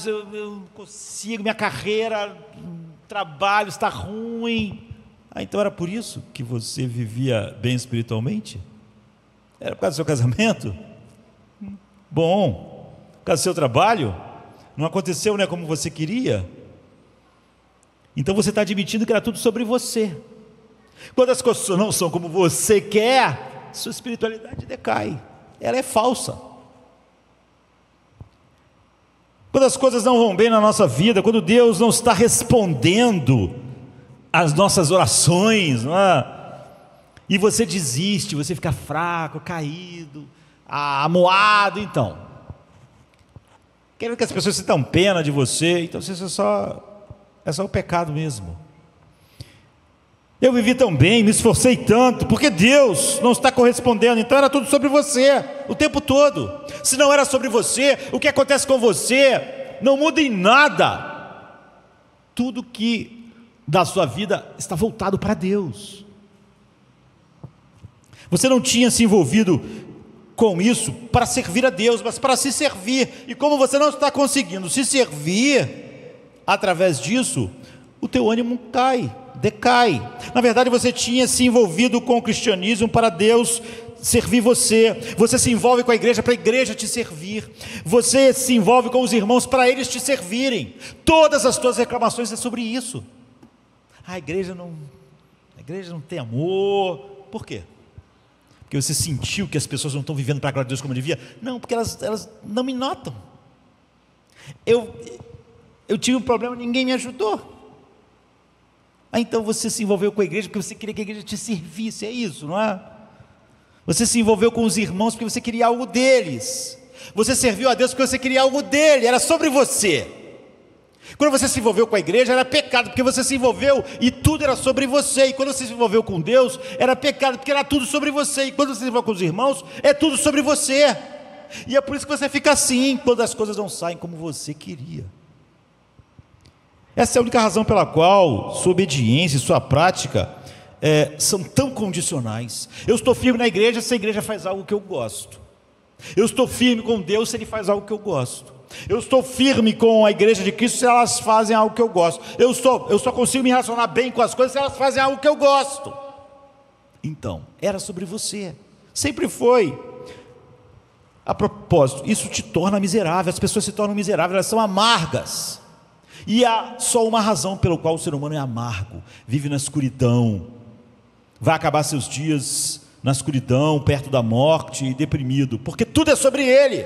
[SPEAKER 1] eu não consigo, minha carreira, trabalho está ruim. Então era por isso que você vivia bem espiritualmente? Era por causa do seu casamento? Bom, por causa do seu trabalho? Não aconteceu, como você queria? Então você está admitindo que era tudo sobre você. Quando as coisas não são como você quer, sua espiritualidade decai, ela é falsa. Quando as coisas não vão bem na nossa vida, quando Deus não está respondendo às nossas orações, e você desiste, você fica fraco, caído, amuado, então, querendo que as pessoas sintam pena de você, então isso é só o pecado mesmo. Eu vivi tão bem, me esforcei tanto, porque Deus não está correspondendo. Então era tudo sobre você, o tempo todo. Se não era sobre você, o que acontece com você não muda em nada. Tudo que da sua vida está voltado para Deus. Você não tinha se envolvido com isso para servir a Deus, mas para se servir. E como você não está conseguindo se servir através disso, o teu ânimo decai. Na verdade, você tinha se envolvido com o cristianismo para Deus servir você. Você se envolve com a igreja para a igreja te servir. Você se envolve com os irmãos para eles te servirem. Todas as tuas reclamações é sobre isso. A igreja não tem amor. Por quê? Porque você sentiu que as pessoas não estão vivendo para a glória de Deus como devia? Não, porque elas não me notam. Eu tive um problema, ninguém me ajudou. Então você se envolveu com a igreja porque você queria que a igreja te servisse, é isso, não é? Você se envolveu com os irmãos porque você queria algo deles. Você serviu a Deus porque você queria algo dele, era sobre você. Quando você se envolveu com a igreja era pecado, porque você se envolveu e tudo era sobre você. E quando você se envolveu com Deus, era pecado, porque era tudo sobre você. E quando você se envolveu com os irmãos, é tudo sobre você. E é por isso que você fica assim, quando as coisas não saem como você queria. Essa é a única razão pela qual sua obediência e sua prática são tão condicionais. Eu estou firme na igreja se a igreja faz algo que eu gosto. Eu estou firme com Deus se Ele faz algo que eu gosto. Eu estou firme com a igreja de Cristo se elas fazem algo que eu gosto. Eu só consigo me relacionar bem com as coisas se elas fazem algo que eu gosto. Então, era sobre você. Sempre foi. A propósito, isso te torna miserável. As pessoas se tornam miseráveis, elas são amargas. E há só uma razão pelo qual o ser humano é amargo, vive na escuridão, vai acabar seus dias na escuridão, perto da morte, deprimido, porque tudo é sobre ele.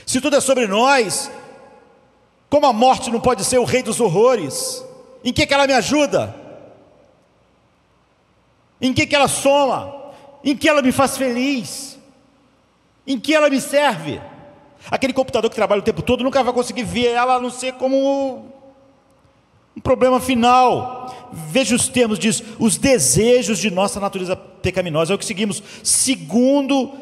[SPEAKER 1] Se tudo é sobre nós, como a morte não pode ser o rei dos horrores, em que ela me ajuda? Em que ela soma? Em que ela me faz feliz? Em que ela me serve? Aquele computador que trabalha o tempo todo nunca vai conseguir ver ela a não ser como um problema final. Veja os termos, diz: os desejos de nossa natureza pecaminosa, é o que seguimos, segundo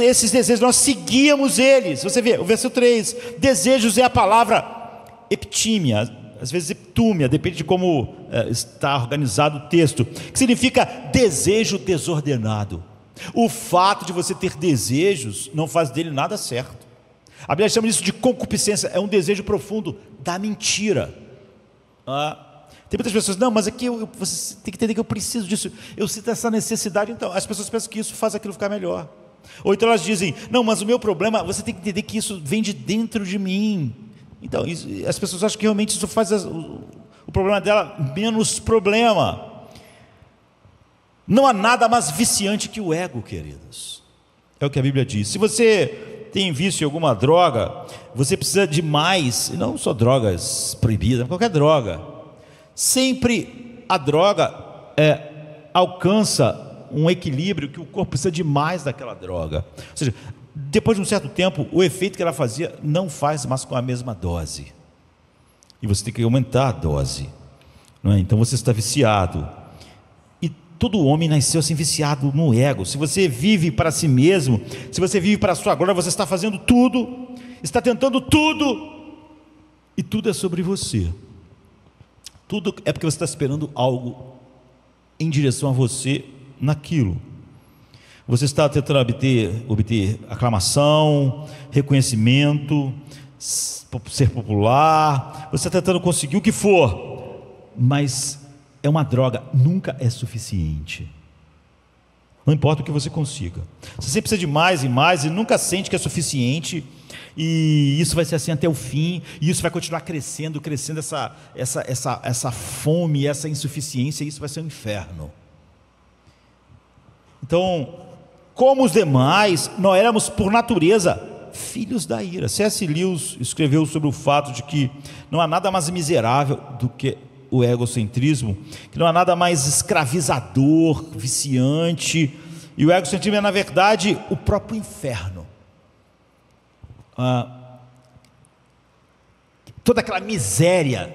[SPEAKER 1] esses desejos, nós seguíamos eles. Você vê, o versículo 3, desejos é a palavra eptímia, às vezes eptúmia, depende de como está organizado o texto, que significa desejo desordenado. O fato de você ter desejos não faz dele nada certo. A Bíblia chama isso de concupiscência, é um desejo profundo da mentira. Tem muitas pessoas, não, mas aqui você tem que entender que eu preciso disso, eu sinto essa necessidade. Então as pessoas pensam que isso faz aquilo ficar melhor. Ou então elas dizem, não, mas o meu problema, você tem que entender que isso vem de dentro de mim. Então as pessoas acham que realmente isso faz o problema dela menos problema. Não há nada mais viciante que o ego, queridos. É o que a Bíblia diz. Se você tem vício em alguma droga, você precisa de mais, e não só drogas proibidas, qualquer droga. Sempre a droga alcança um equilíbrio que o corpo precisa de mais daquela droga. Ou seja, depois de um certo tempo, o efeito que ela fazia não faz mais com a mesma dose. E você tem que aumentar a dose. Não é? Então você está viciado. Todo homem nasceu assim viciado no ego. Se você vive para si mesmo, se você vive para a sua glória, você está fazendo tudo, está tentando tudo, e tudo é sobre você. Tudo é porque você está esperando algo em direção a você naquilo. Você está tentando obter aclamação, reconhecimento, ser popular, você está tentando conseguir o que for, mas é uma droga, nunca é suficiente. Não importa o que você consiga, você sempre precisa de mais e mais, e nunca sente que é suficiente, e isso vai ser assim até o fim, e isso vai continuar crescendo essa fome, essa insuficiência, e isso vai ser um inferno. Então, como os demais, nós éramos por natureza filhos da ira. C.S. Lewis escreveu sobre o fato de que não há nada mais miserável do que o egocentrismo, que não há nada mais escravizador, viciante, e o egocentrismo é na verdade o próprio inferno. Toda aquela miséria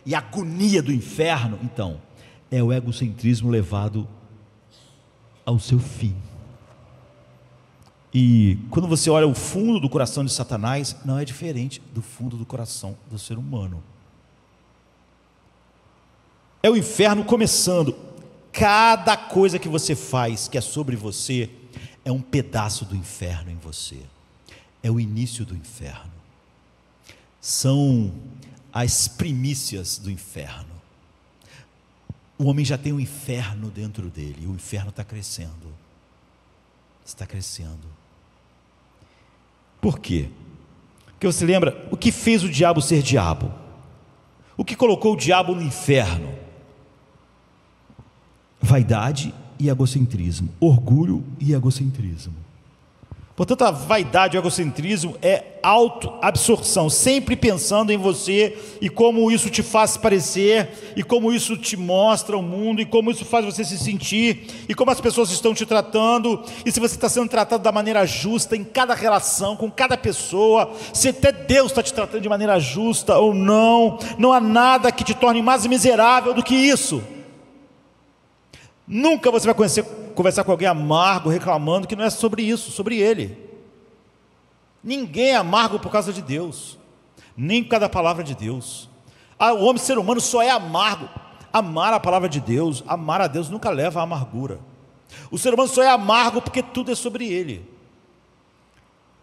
[SPEAKER 1] e agonia do inferno, então, é o egocentrismo levado ao seu fim. E quando você olha o fundo do coração de Satanás, não é diferente do fundo do coração do ser humano. É o inferno começando. Cada coisa que você faz que é sobre você é um pedaço do inferno em você. É o início do inferno. São as primícias do inferno. O homem já tem um inferno dentro dele, e o inferno está crescendo. Está crescendo. Por quê? Porque você lembra o que fez o diabo ser diabo? O que colocou o diabo no inferno? Vaidade e egocentrismo, orgulho e egocentrismo. Portanto, a vaidade e o egocentrismo é autoabsorção, sempre pensando em você e como isso te faz parecer, e como isso te mostra o mundo, e como isso faz você se sentir, e como as pessoas estão te tratando, e se você está sendo tratado da maneira justa em cada relação, com cada pessoa, se até Deus está te tratando de maneira justa ou não. Não há nada que te torne mais miserável do que isso. Nunca você vai conversar com alguém amargo, reclamando, que não é sobre isso, sobre ele. Ninguém é amargo por causa de Deus, nem por causa da palavra de Deus. O homem, ser humano, só é amargo. Amar a palavra de Deus, amar a Deus nunca leva à amargura. O ser humano só é amargo porque tudo é sobre ele.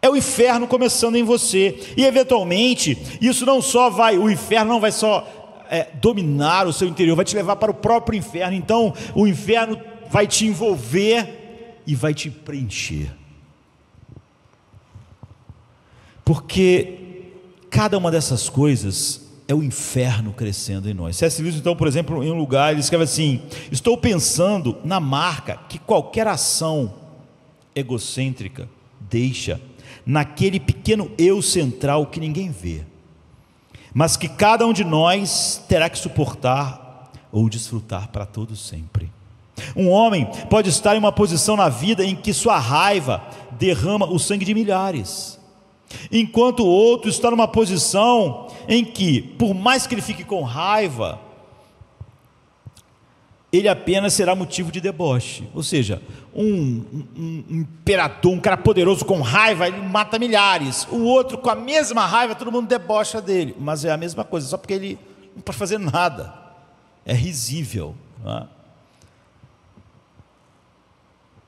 [SPEAKER 1] É o inferno começando em você. E eventualmente, isso não só vai, o inferno não vai só dominar o seu interior, vai te levar para o próprio inferno. Então o inferno vai te envolver e vai te preencher, porque cada uma dessas coisas é o inferno crescendo em nós. C.S. Lewis, então, por exemplo, em um lugar, ele escreve assim: estou pensando na marca que qualquer ação egocêntrica deixa naquele pequeno eu central que ninguém vê, mas que cada um de nós terá que suportar ou desfrutar para todo sempre. Um homem pode estar em uma posição na vida em que sua raiva derrama o sangue de milhares, enquanto o outro está numa posição em que, por mais que ele fique com raiva, ele apenas será motivo de deboche. Ou seja, um imperador, um cara poderoso com raiva, ele mata milhares. O outro com a mesma raiva, todo mundo debocha dele, mas é a mesma coisa, só porque ele não pode fazer nada, é risível, não é?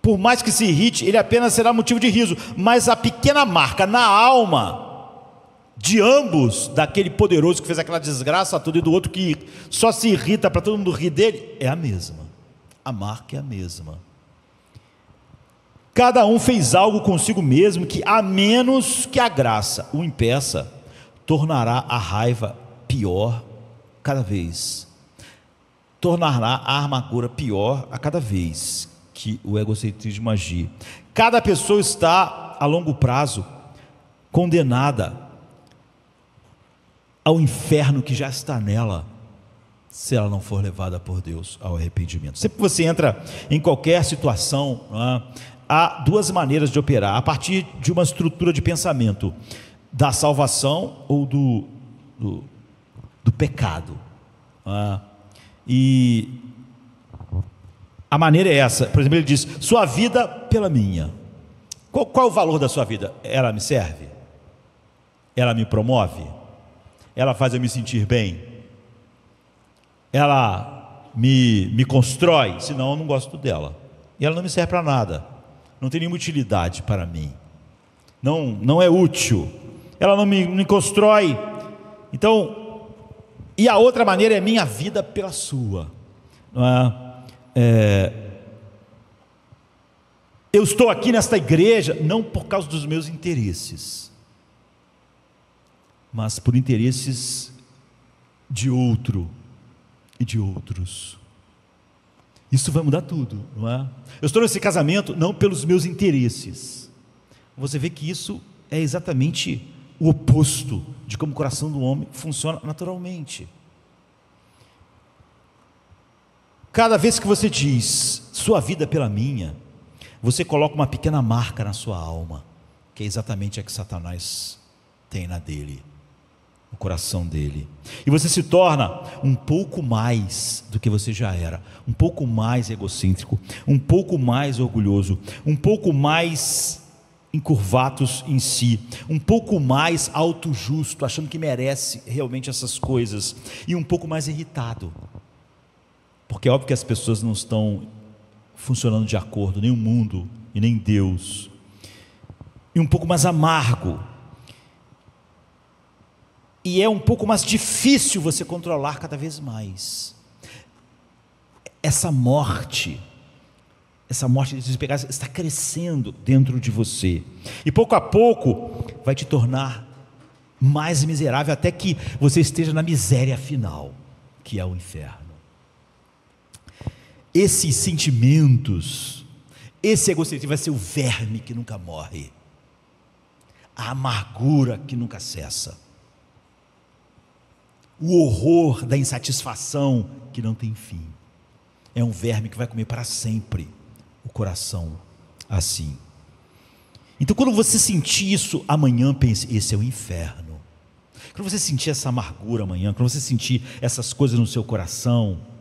[SPEAKER 1] Por mais que se irrite, ele apenas será motivo de riso, mas a pequena marca na alma de ambos, daquele poderoso que fez aquela desgraça toda e do outro que só se irrita para todo mundo rir dele, é a mesma. A marca é a mesma. Cada um fez algo consigo mesmo que, a menos que a graça o impeça, tornará a raiva pior cada vez. Tornará a amargura pior a cada vez que o egocentrismo agir. Cada pessoa está, a longo prazo, condenada ao inferno que já está nela, se ela não for levada por Deus ao arrependimento. Sempre que você entra em qualquer situação, há duas maneiras de operar, a partir de uma estrutura de pensamento, da salvação ou do pecado. E a maneira é essa. Por exemplo, ele diz: sua vida pela minha. Qual é o valor da sua vida? Ela me serve? Ela me promove? Ela faz eu me sentir bem? Ela me constrói? Senão eu não gosto dela. E ela não me serve para nada. Não tem nenhuma utilidade para mim. Não é útil. Ela não me constrói. Então, e a outra maneira é minha vida pela sua. Não é? Eu estou aqui nesta igreja não por causa dos meus interesses, mas por interesses de outro e de outros. Isso vai mudar tudo, não é? Eu estou nesse casamento não pelos meus interesses. Você vê que isso é exatamente o oposto de como o coração do homem funciona naturalmente. Cada vez que você diz sua vida pela minha, você coloca uma pequena marca na sua alma, que é exatamente a que Satanás tem na dele, no coração dele. E você se torna um pouco mais do que você já era, um pouco mais egocêntrico, um pouco mais orgulhoso, um pouco mais encurvados em si, um pouco mais autojusto, achando que merece realmente essas coisas, e um pouco mais irritado. Porque é óbvio que as pessoas não estão funcionando de acordo, nem o mundo e nem Deus. E um pouco mais amargo. E é um pouco mais difícil você controlar cada vez mais. Essa morte de pecado está crescendo dentro de você. E pouco a pouco vai te tornar mais miserável, até que você esteja na miséria final, que é o inferno. Esses sentimentos, esse egocentrismo vai ser o verme que nunca morre, a amargura que nunca cessa, o horror da insatisfação que não tem fim. É um verme que vai comer para sempre o coração assim. Então, quando você sentir isso amanhã, pense: esse é o inferno. Quando você sentir essa amargura amanhã, quando você sentir essas coisas no seu coração,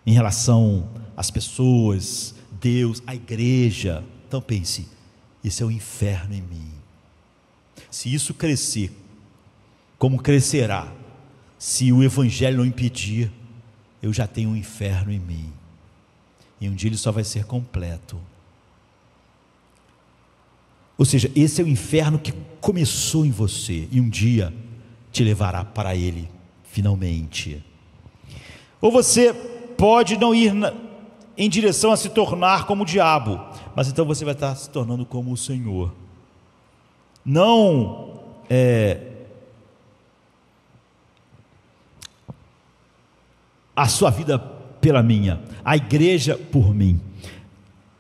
[SPEAKER 1] em relação às pessoas, Deus, a igreja, então pense: esse é o inferno em mim. Se isso crescer, como crescerá, se o evangelho não impedir, eu já tenho um inferno em mim, e um dia ele só vai ser completo. Ou seja, esse é o inferno que começou em você, e um dia te levará para ele, finalmente. Ou você pode não ir em direção a se tornar como o diabo, mas então você vai estar se tornando como o Senhor. Não a sua vida pela minha, a igreja por mim,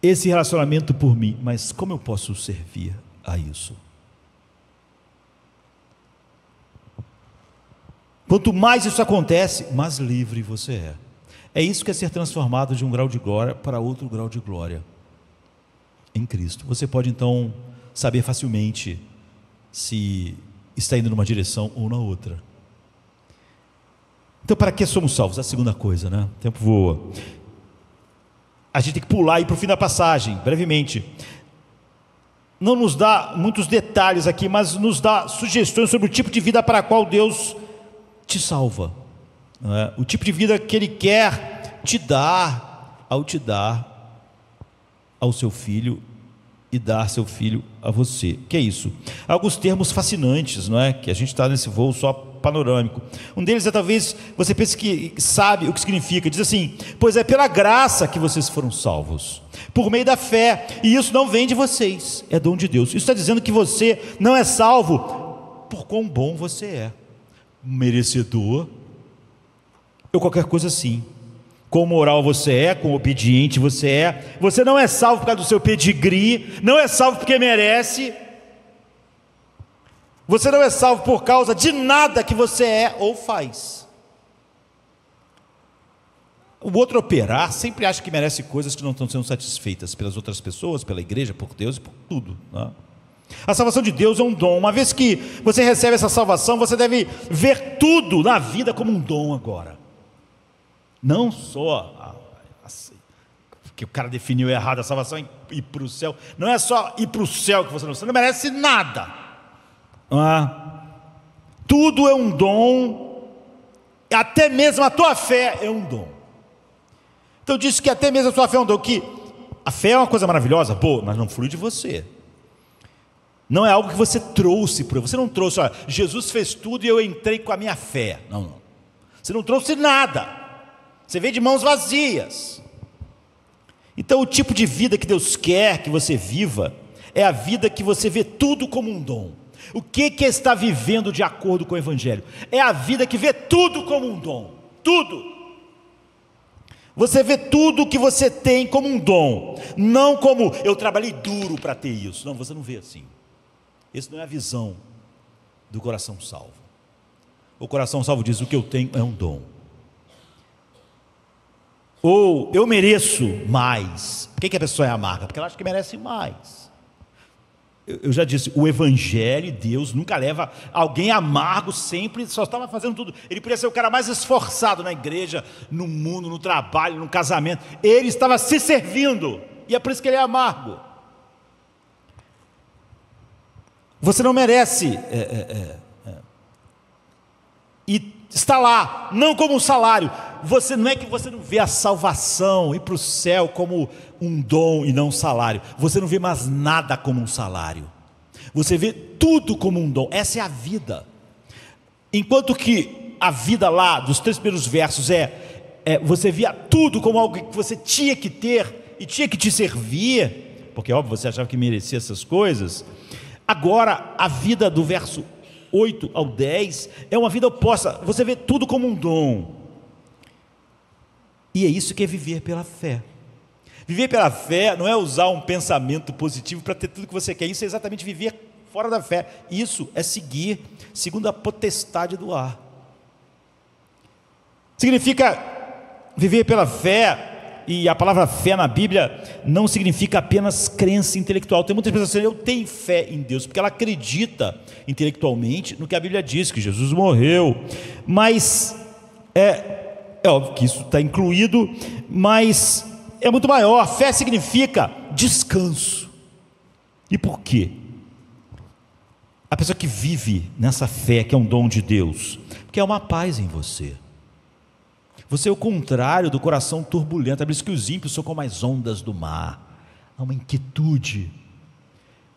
[SPEAKER 1] esse relacionamento por mim, mas como eu posso servir a isso? Quanto mais isso acontece, mais livre você é. É isso que é ser transformado de um grau de glória para outro grau de glória em Cristo. Você pode então saber facilmente se está indo numa direção ou na outra. Então, para que somos salvos? A segunda coisa, né? O tempo voa. A gente tem que pular e ir para o fim da passagem, brevemente. Não nos dá muitos detalhes aqui, mas nos dá sugestões sobre o tipo de vida para a qual Deus te salva, não é? O tipo de vida que Ele quer te dar ao te dar ao seu filho e dar seu filho a você. O que é isso? Alguns termos fascinantes, não é? Que a gente está nesse voo só panorâmico. Um deles é, talvez você pense que sabe o que significa. Diz assim: pois é pela graça que vocês foram salvos, por meio da fé, e isso não vem de vocês, é dom de Deus. Isso está dizendo que você não é salvo por quão bom você é, merecedor ou qualquer coisa assim. Quão moral você é, quão obediente você é. Você não é salvo por causa do seu pedigree, não é salvo porque merece. Você não é salvo por causa de nada que você é ou faz. O outro operar sempre acha que merece coisas que não estão sendo satisfeitas pelas outras pessoas, pela igreja, por Deus e por tudo, né? A salvação de Deus é um dom. Uma vez que você recebe essa salvação, você deve ver tudo na vida como um dom agora. Não só que o cara definiu errado, a salvação é ir para o céu. Não é só ir para o céu que você não merece nada. Tudo é um dom, até mesmo a tua fé é um dom. Então diz que até mesmo a tua fé é um dom, que a fé é uma coisa maravilhosa, boa, mas não flui de você. Não é algo que você trouxe para você. Não trouxe, olha, Jesus fez tudo e eu entrei com a minha fé. Não. Você não trouxe nada. Você veio de mãos vazias. Então o tipo de vida que Deus quer que você viva é a vida que você vê tudo como um dom. O que está vivendo de acordo com o Evangelho? É a vida que vê tudo como um dom. Tudo. Você vê tudo que você tem como um dom. Não como eu trabalhei duro para ter isso. Não, você não vê assim. Essa não é a visão do coração salvo. O coração salvo diz: o que eu tenho é um dom. Ou eu mereço mais. Por que a pessoa é amarga? Porque ela acha que merece mais. Eu já disse, o Evangelho, Deus nunca leva alguém amargo, sempre só estava fazendo tudo. Ele podia ser o cara mais esforçado na igreja, no mundo, no trabalho, no casamento. Ele estava se servindo, e é por isso que ele é amargo. Você não merece e está lá, não como um salário. Não é que você não vê a salvação, ir para o céu como um dom e não um salário. Você não vê mais nada como um salário. Você vê tudo como um dom. Essa é a vida. Enquanto que a vida lá, dos 3 primeiros versos, você via tudo como algo que você tinha que ter e tinha que te servir, porque óbvio, você achava que merecia essas coisas. Agora, a vida do verso 8 ao 10 é uma vida oposta. Você vê tudo como um dom. E é isso que é viver pela fé. Viver pela fé não é usar um pensamento positivo para ter tudo que você quer. Isso é exatamente viver fora da fé. Isso é seguir segundo a potestade do ar. Significa viver pela fé. E a palavra fé na Bíblia não significa apenas crença intelectual. Tem muitas pessoas dizendo: eu tenho fé em Deus, porque ela acredita intelectualmente no que a Bíblia diz, que Jesus morreu. Mas é óbvio que isso está incluído, mas é muito maior. Fé significa descanso. E por quê? A pessoa que vive nessa fé, que é um dom de Deus, porque é uma paz em você. Você é o contrário do coração turbulento. É por isso que os ímpios são como as ondas do mar. Há uma inquietude.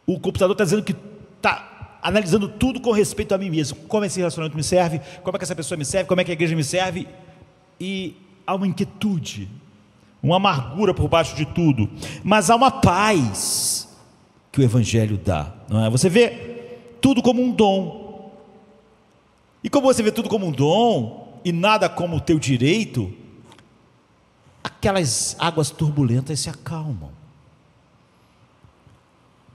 [SPEAKER 1] O computador está dizendo que está analisando tudo com respeito a mim mesmo. Como esse relacionamento me serve? Como é que essa pessoa me serve? Como é que a igreja me serve? E há uma inquietude, uma amargura por baixo de tudo. Mas há uma paz que o Evangelho dá, não é? Você vê tudo como um dom. E como você vê tudo como um dom e nada como o teu direito, aquelas águas turbulentas se acalmam.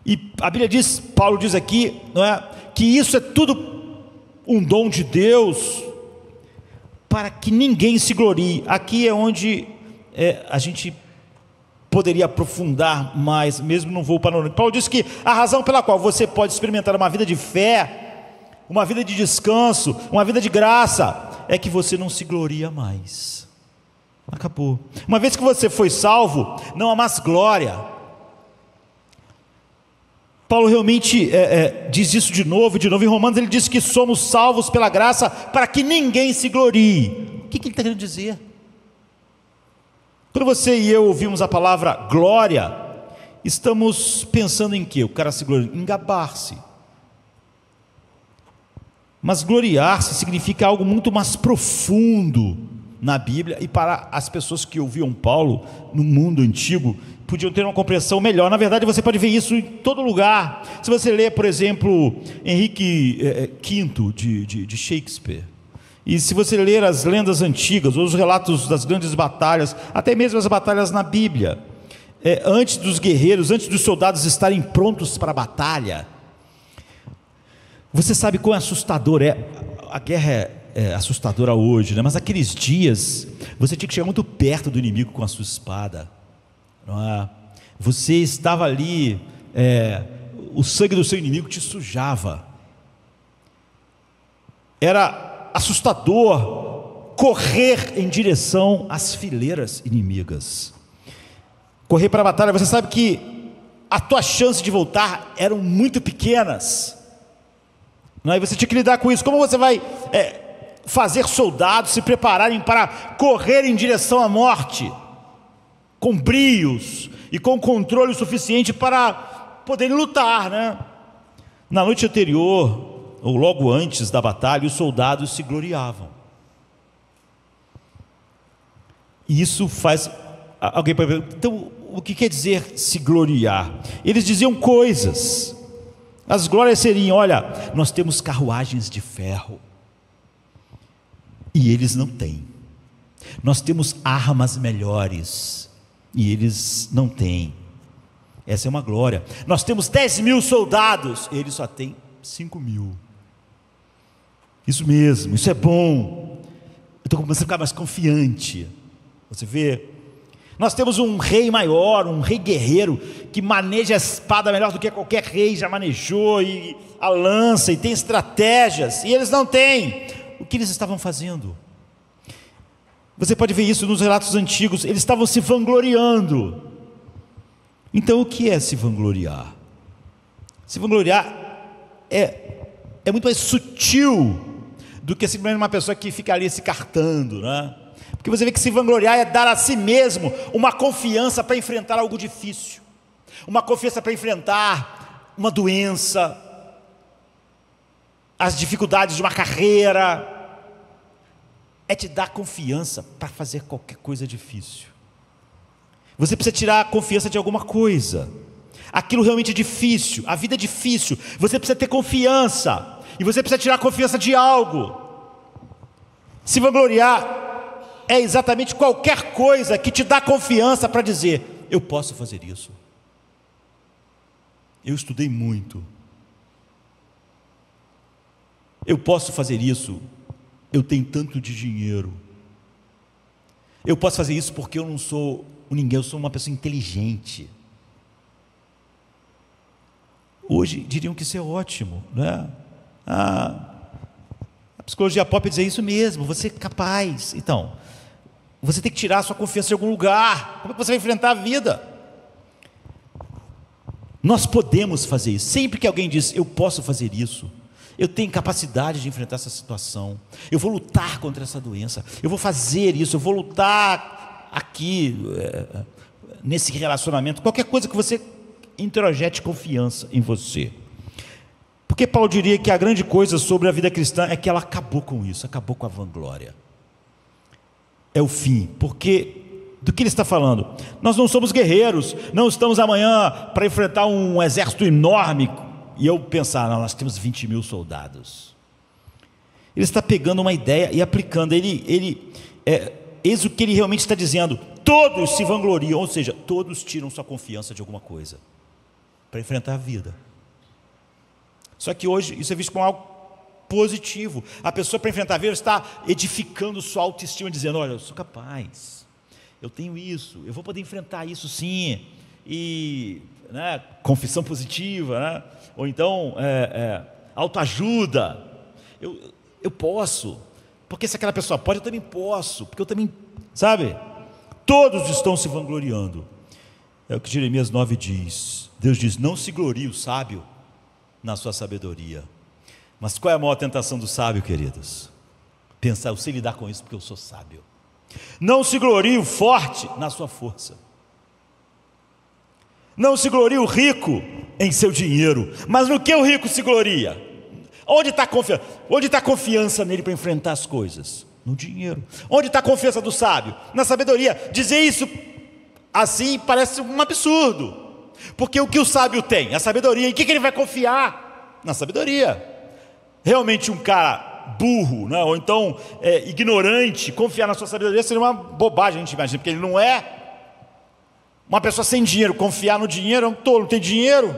[SPEAKER 1] E a Bíblia diz, Paulo diz aqui, não é, que isso é tudo um dom de Deus, para que ninguém se glorie. Aqui é onde a gente poderia aprofundar mais, mesmo no voo panorâmico. Paulo diz que a razão pela qual você pode experimentar uma vida de fé, uma vida de descanso, uma vida de graça, é que você não se gloria mais. Acabou. Uma vez que você foi salvo, não há mais glória. Paulo realmente diz isso de novo em Romanos. Ele diz que somos salvos pela graça para que ninguém se glorie. O que ele está querendo dizer? Quando você e eu ouvimos a palavra glória, estamos pensando em quê? O cara se gloria, em gabar-se. Mas gloriar-se significa algo muito mais profundo na Bíblia, e para as pessoas que ouviam Paulo no mundo antigo, podiam ter uma compreensão melhor. Na verdade, você pode ver isso em todo lugar. Se você ler, por exemplo, Henrique V de Shakespeare, e se você ler as lendas antigas, ou os relatos das grandes batalhas, até mesmo as batalhas na Bíblia, antes dos guerreiros, antes dos soldados estarem prontos para a batalha, você sabe quão assustador é. A guerra é assustadora hoje, né? Mas naqueles dias, você tinha que chegar muito perto do inimigo com a sua espada, não é? Você estava ali, o sangue do seu inimigo te sujava. Era assustador correr em direção às fileiras inimigas, correr para a batalha. Você sabe que a tua chance de voltar eram muito pequenas, não é? Você tinha que lidar com isso. Como você vai fazer soldados se prepararem para correr em direção à morte, com brios e com controle suficiente para poderem lutar, né? Na noite anterior, ou logo antes da batalha, os soldados se gloriavam. E isso faz... Alguém pode perguntar, então, o que quer dizer se gloriar? Eles diziam coisas. As glórias seriam: olha, nós temos carruagens de ferro, e eles não têm. Nós temos armas melhores, e eles não têm. Essa é uma glória. Nós temos 10.000 soldados, eles só têm 5.000. Isso mesmo, isso é bom. Eu estou começando a ficar mais confiante. Você vê, nós temos um rei maior, um rei guerreiro, que maneja a espada melhor do que qualquer rei já manejou, e a lança, e tem estratégias, e eles não têm. O que eles estavam fazendo? Você pode ver isso nos relatos antigos. Eles estavam se vangloriando. Então, o que é se vangloriar? Se vangloriar é muito mais sutil do que simplesmente uma pessoa que fica ali se cartando, né? Porque você vê que se vangloriar é dar a si mesmo uma confiança para enfrentar algo difícil, uma confiança para enfrentar uma doença, as dificuldades de uma carreira. É te dar confiança para fazer qualquer coisa difícil. Você precisa tirar a confiança de alguma coisa. Aquilo realmente é difícil, a vida é difícil, você precisa ter confiança, e você precisa tirar a confiança de algo. Se vangloriar é exatamente qualquer coisa que te dá confiança para dizer: eu posso fazer isso, eu estudei muito, eu posso fazer isso, eu tenho tanto de dinheiro, eu posso fazer isso porque eu não sou ninguém, eu sou uma pessoa inteligente. Hoje diriam que isso é ótimo, né? A psicologia pop diz isso mesmo, você é capaz. Então, você tem que tirar a sua confiança de algum lugar. Como é que você vai enfrentar a vida? Nós podemos fazer isso. Sempre que alguém diz: eu posso fazer isso, eu tenho capacidade de enfrentar essa situação, eu vou lutar contra essa doença, eu vou fazer isso, eu vou lutar aqui, nesse relacionamento, qualquer coisa que você introjete confiança em você. Porque Paulo diria que a grande coisa sobre a vida cristã é que ela acabou com isso, acabou com a vanglória. É o fim. Porque do que ele está falando? Nós não somos guerreiros, não estamos amanhã para enfrentar um exército enorme e eu pensar: não, nós temos 20.000 soldados. Ele está pegando uma ideia e aplicando. Eis o que ele realmente está dizendo: todos se vangloriam, ou seja, todos tiram sua confiança de alguma coisa para enfrentar a vida. Só que hoje isso é visto como algo positivo. A pessoa, para enfrentar a vida, está edificando sua autoestima, dizendo: olha, eu sou capaz, eu tenho isso, eu vou poder enfrentar isso sim. E confissão positiva, né? Ou então autoajuda. Eu posso, porque se aquela pessoa pode, eu também posso, porque eu também, sabe? Todos estão se vangloriando. É o que Jeremias 9 diz. Deus diz: não se glorie o sábio na sua sabedoria. Mas qual é a maior tentação do sábio, queridos? Pensar: eu sei lidar com isso porque eu sou sábio. Não se glorie o forte na sua força. Não se glorie o rico em seu dinheiro. Mas no que o rico se gloria? Onde está a confiança? Onde está a confiança nele para enfrentar as coisas? No dinheiro. Onde está a confiança do sábio? Na sabedoria. Dizer isso assim parece um absurdo, porque o que o sábio tem? A sabedoria. Em que ele vai confiar? Na sabedoria. Realmente um cara burro, né? Ou então ignorante, confiar na sua sabedoria seria uma bobagem, a gente imagina, porque ele não é. Uma pessoa sem dinheiro, confiar no dinheiro, é um tolo, não tem dinheiro.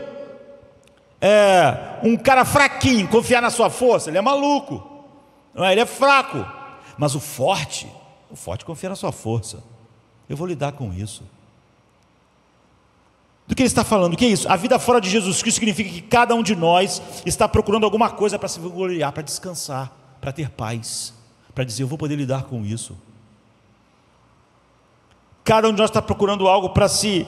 [SPEAKER 1] Um cara fraquinho, confiar na sua força, ele é maluco, não é? Ele é fraco. Mas o forte confia na sua força. Eu vou lidar com isso. Do que ele está falando? O que é isso? A vida fora de Jesus Cristo significa que cada um de nós está procurando alguma coisa para se gloriar, para descansar, para ter paz, para dizer: eu vou poder lidar com isso. Cada um de nós está procurando algo para se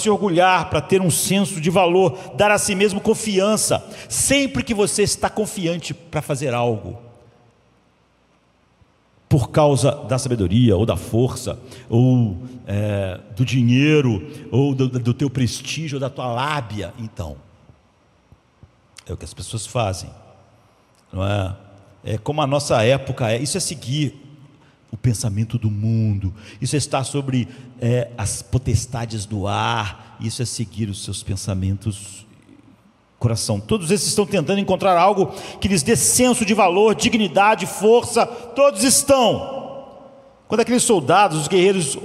[SPEAKER 1] orgulhar, para ter um senso de valor, dar a si mesmo confiança. Sempre que você está confiante para fazer algo, por causa da sabedoria, ou da força, ou do dinheiro, ou do teu prestígio, ou da tua lábia, então, é o que as pessoas fazem, não é? É como a nossa época isso é seguir o pensamento do mundo, isso é estar sobre as potestades do ar, isso é seguir os seus pensamentos, coração. Todos esses estão tentando encontrar algo que lhes dê senso de valor, dignidade, força. Todos estão. Quando aqueles soldados, os guerreiros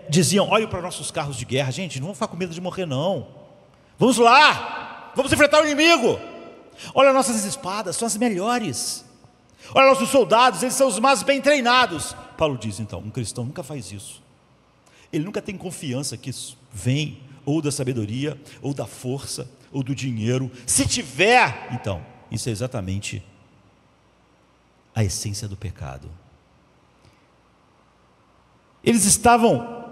[SPEAKER 1] diziam: olhem para nossos carros de guerra. Gente, não vamos ficar com medo de morrer não, vamos lá, vamos enfrentar o inimigo. Olha, nossas espadas são as melhores. Olha, nossos soldados, eles são os mais bem treinados. Paulo diz então: um cristão nunca faz isso. Ele nunca tem confiança que isso vem ou da sabedoria, ou da força, ou do dinheiro. Se tiver, então, isso é exatamente a essência do pecado. Eles estavam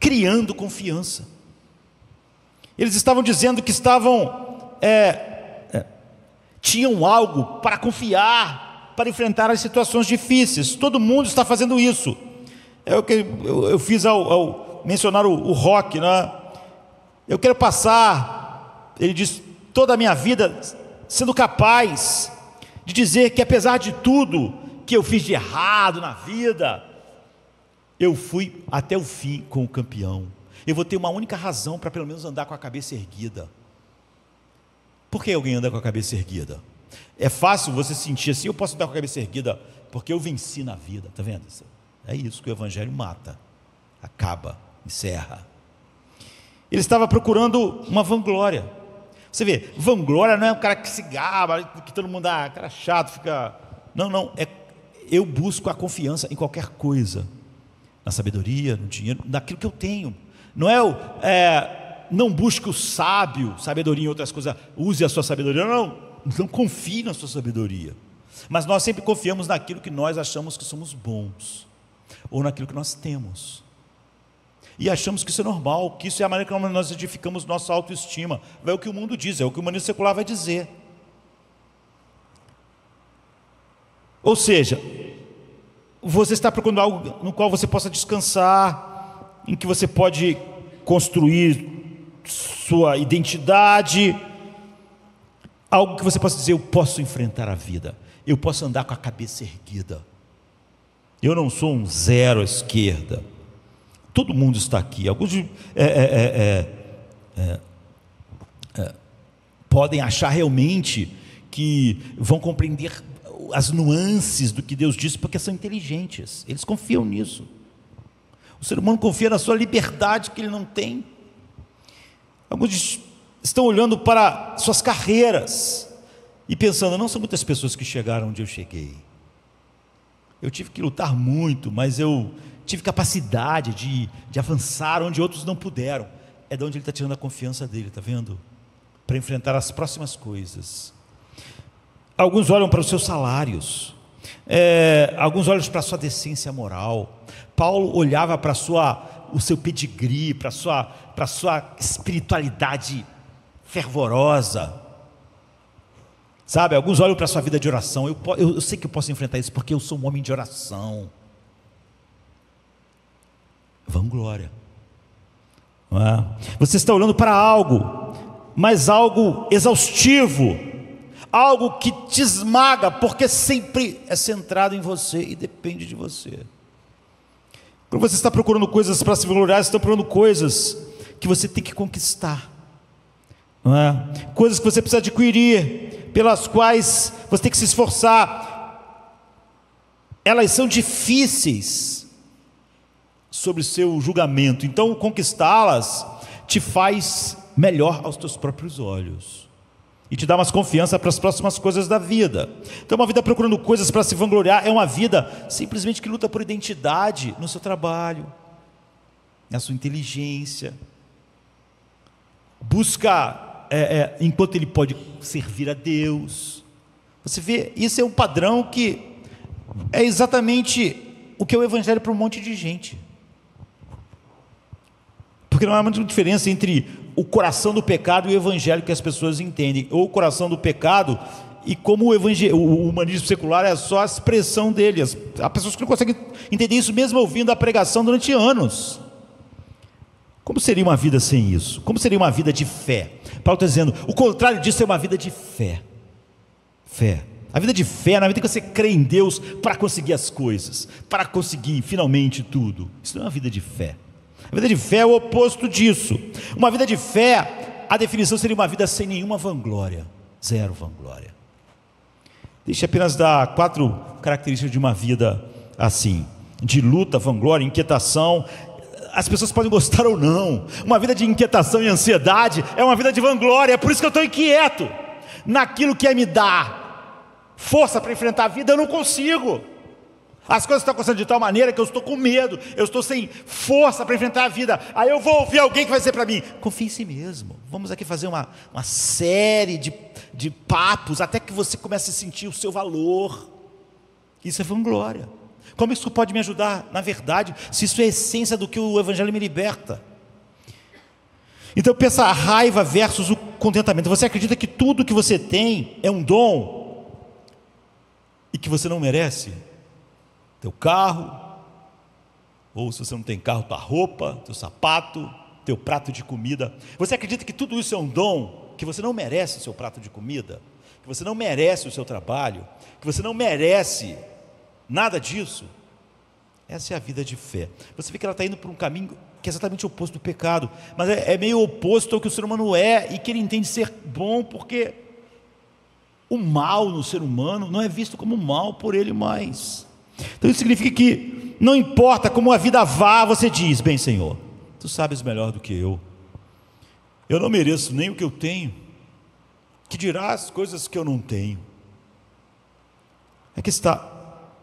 [SPEAKER 1] criando confiança. Eles estavam dizendo que tinham algo para confiar, para enfrentar as situações difíceis. Todo mundo está fazendo isso. É o que eu fiz ao mencionar o rock, né? Eu quero passar, ele diz, toda a minha vida sendo capaz de dizer que apesar de tudo que eu fiz de errado na vida, eu fui até o fim com o campeão. Eu vou ter uma única razão para pelo menos andar com a cabeça erguida. Por que alguém anda com a cabeça erguida? É fácil você sentir assim: eu posso andar com a cabeça erguida porque eu venci na vida. Está vendo? É isso que o Evangelho mata, acaba, encerra. Ele estava procurando uma vanglória. Você vê, vanglória não é um cara que se gaba, que todo mundo cara chato, fica... Não, eu busco a confiança em qualquer coisa, na sabedoria, no dinheiro, naquilo que eu tenho. Não busque o sábio, sabedoria em outras coisas, use a sua sabedoria, não confie na sua sabedoria. Mas nós sempre confiamos naquilo que nós achamos que somos bons, ou naquilo que nós temos. E achamos que isso é normal, que isso é a maneira como nós edificamos nossa autoestima. É o que o mundo diz, é o que o humanismo secular vai dizer. Ou seja, você está procurando algo no qual você possa descansar, em que você pode construir sua identidade, algo que você possa dizer: eu posso enfrentar a vida, eu posso andar com a cabeça erguida, eu não sou um zero à esquerda. Todo mundo está aqui. Alguns podem achar realmente que vão compreender as nuances do que Deus disse, porque são inteligentes, eles confiam nisso. O ser humano confia na sua liberdade que ele não tem. Alguns estão olhando para suas carreiras e pensando, não são muitas pessoas que chegaram onde eu cheguei. Eu tive que lutar muito, mas eu tive capacidade de avançar onde outros não puderam. É de onde ele está tirando a confiança dele, está vendo? Para enfrentar as próximas coisas. Alguns olham para os seus salários, alguns olham para a sua decência moral. Paulo olhava para o seu pedigree, para a sua espiritualidade fervorosa. Sabe, alguns olham para a sua vida de oração. Eu sei que eu posso enfrentar isso porque eu sou um homem de oração. Vanglória. Não é? Você está olhando para algo, mas algo exaustivo, algo que te esmaga, porque sempre é centrado em você e depende de você. Quando você está procurando coisas para se vangloriar, você está procurando coisas que você tem que conquistar, não é? Coisas que você precisa adquirir, pelas quais você tem que se esforçar. Elas são difíceis sobre o seu julgamento, então conquistá-las te faz melhor aos teus próprios olhos e te dá mais confiança para as próximas coisas da vida. Então uma vida procurando coisas para se vangloriar é uma vida simplesmente que luta por identidade no seu trabalho, na sua inteligência, busca enquanto ele pode servir a Deus. Você vê, isso é um padrão que é exatamente o que é o evangelho para um monte de gente. Porque não há muita diferença entre o coração do pecado e o evangelho que as pessoas entendem, ou o coração do pecado e como o humanismo secular é só a expressão dele. Há pessoas que não conseguem entender isso mesmo ouvindo a pregação durante anos. Como seria uma vida sem isso? Como seria uma vida de fé? Paulo está dizendo, o contrário disso é uma vida de fé. Fé. A vida de fé é na vida que você crê em Deus para conseguir as coisas, para conseguir finalmente tudo. Isso não é uma vida de fé. A vida de fé é o oposto disso. Uma vida de fé, a definição seria uma vida sem nenhuma vanglória. Zero vanglória. Deixa eu apenas dar 4 características de uma vida assim: de luta, vanglória, inquietação. As pessoas podem gostar ou não. Uma vida de inquietação e ansiedade é uma vida de vanglória. É por isso que eu estou inquieto. Naquilo que é me dar força para enfrentar a vida, eu não consigo. As coisas estão acontecendo de tal maneira que eu estou com medo, eu estou sem força para enfrentar a vida. Aí eu vou ouvir alguém que vai dizer para mim: confie em si mesmo, vamos aqui fazer uma série de papos, até que você comece a sentir o seu valor. Isso é vanglória. Como isso pode me ajudar, na verdade, se isso é a essência do que o evangelho me liberta? Então pensa a raiva versus o contentamento. Você acredita que tudo que você tem é um dom e que você não merece? Teu carro, ou se você não tem carro, tua roupa, teu sapato, teu prato de comida. Você acredita que tudo isso é um dom, que você não merece o seu prato de comida, que você não merece o seu trabalho, que você não merece nada disso? Essa é a vida de fé. Você vê que ela está indo por um caminho que é exatamente o oposto do pecado, mas é meio oposto ao que o ser humano é, e que ele entende ser bom, porque o mal no ser humano não é visto como mal por ele mais. Então isso significa que não importa como a vida vá, você diz: bem, Senhor, Tu sabes melhor do que eu não mereço nem o que eu tenho, que dirá as coisas que eu não tenho.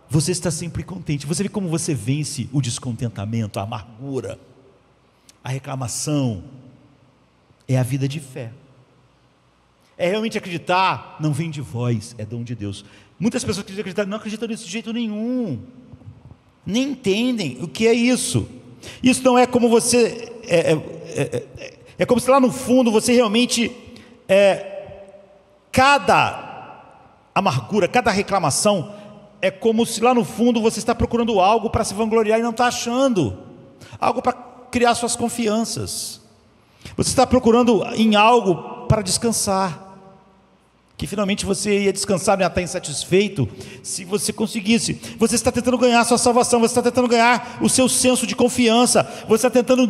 [SPEAKER 1] Você está sempre contente. Você vê como você vence o descontentamento, a amargura, a reclamação. É a vida de fé. É realmente acreditar, não vem de vós, é dom de Deus. Muitas pessoas que acreditam não acreditam nisso de jeito nenhum, nem entendem o que é isso. Isso não é como você, é como se lá no fundo você realmente, cada amargura, cada reclamação, é como se lá no fundo você está procurando algo para se vangloriar e não está achando, algo para criar suas confianças. Você está procurando em algo para descansar, que finalmente você ia descansar, não ia estar insatisfeito se você conseguisse. Você está tentando ganhar a sua salvação, você está tentando ganhar o seu senso de confiança, você está tentando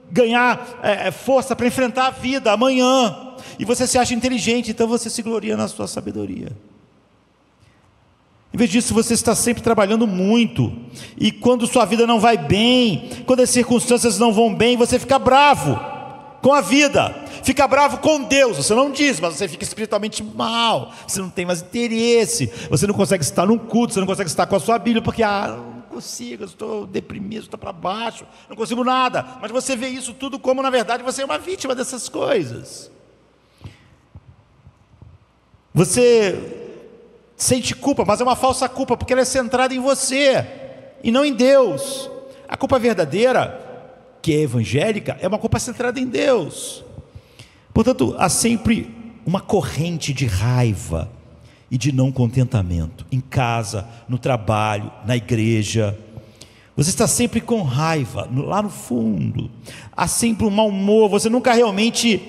[SPEAKER 1] ganhar força para enfrentar a vida amanhã, e você se acha inteligente, então você se gloria na sua sabedoria. Em vez disso, você está sempre trabalhando muito, e quando sua vida não vai bem, quando as circunstâncias não vão bem, você fica bravo com a vida, fica bravo com Deus, você não diz, mas você fica espiritualmente mal, você não tem mais interesse, você não consegue estar num culto, você não consegue estar com a sua Bíblia, porque não consigo, eu estou deprimido, estou para baixo, não consigo nada. Mas você vê isso tudo como, na verdade, você é uma vítima dessas coisas. Você sente culpa, mas é uma falsa culpa, porque ela é centrada em você e não em Deus. A culpa verdadeira, que é evangélica, é uma culpa centrada em Deus. Portanto, há sempre uma corrente de raiva e de não contentamento, em casa, no trabalho, na igreja. Você está sempre com raiva, lá no fundo, há sempre um mau humor, você nunca realmente,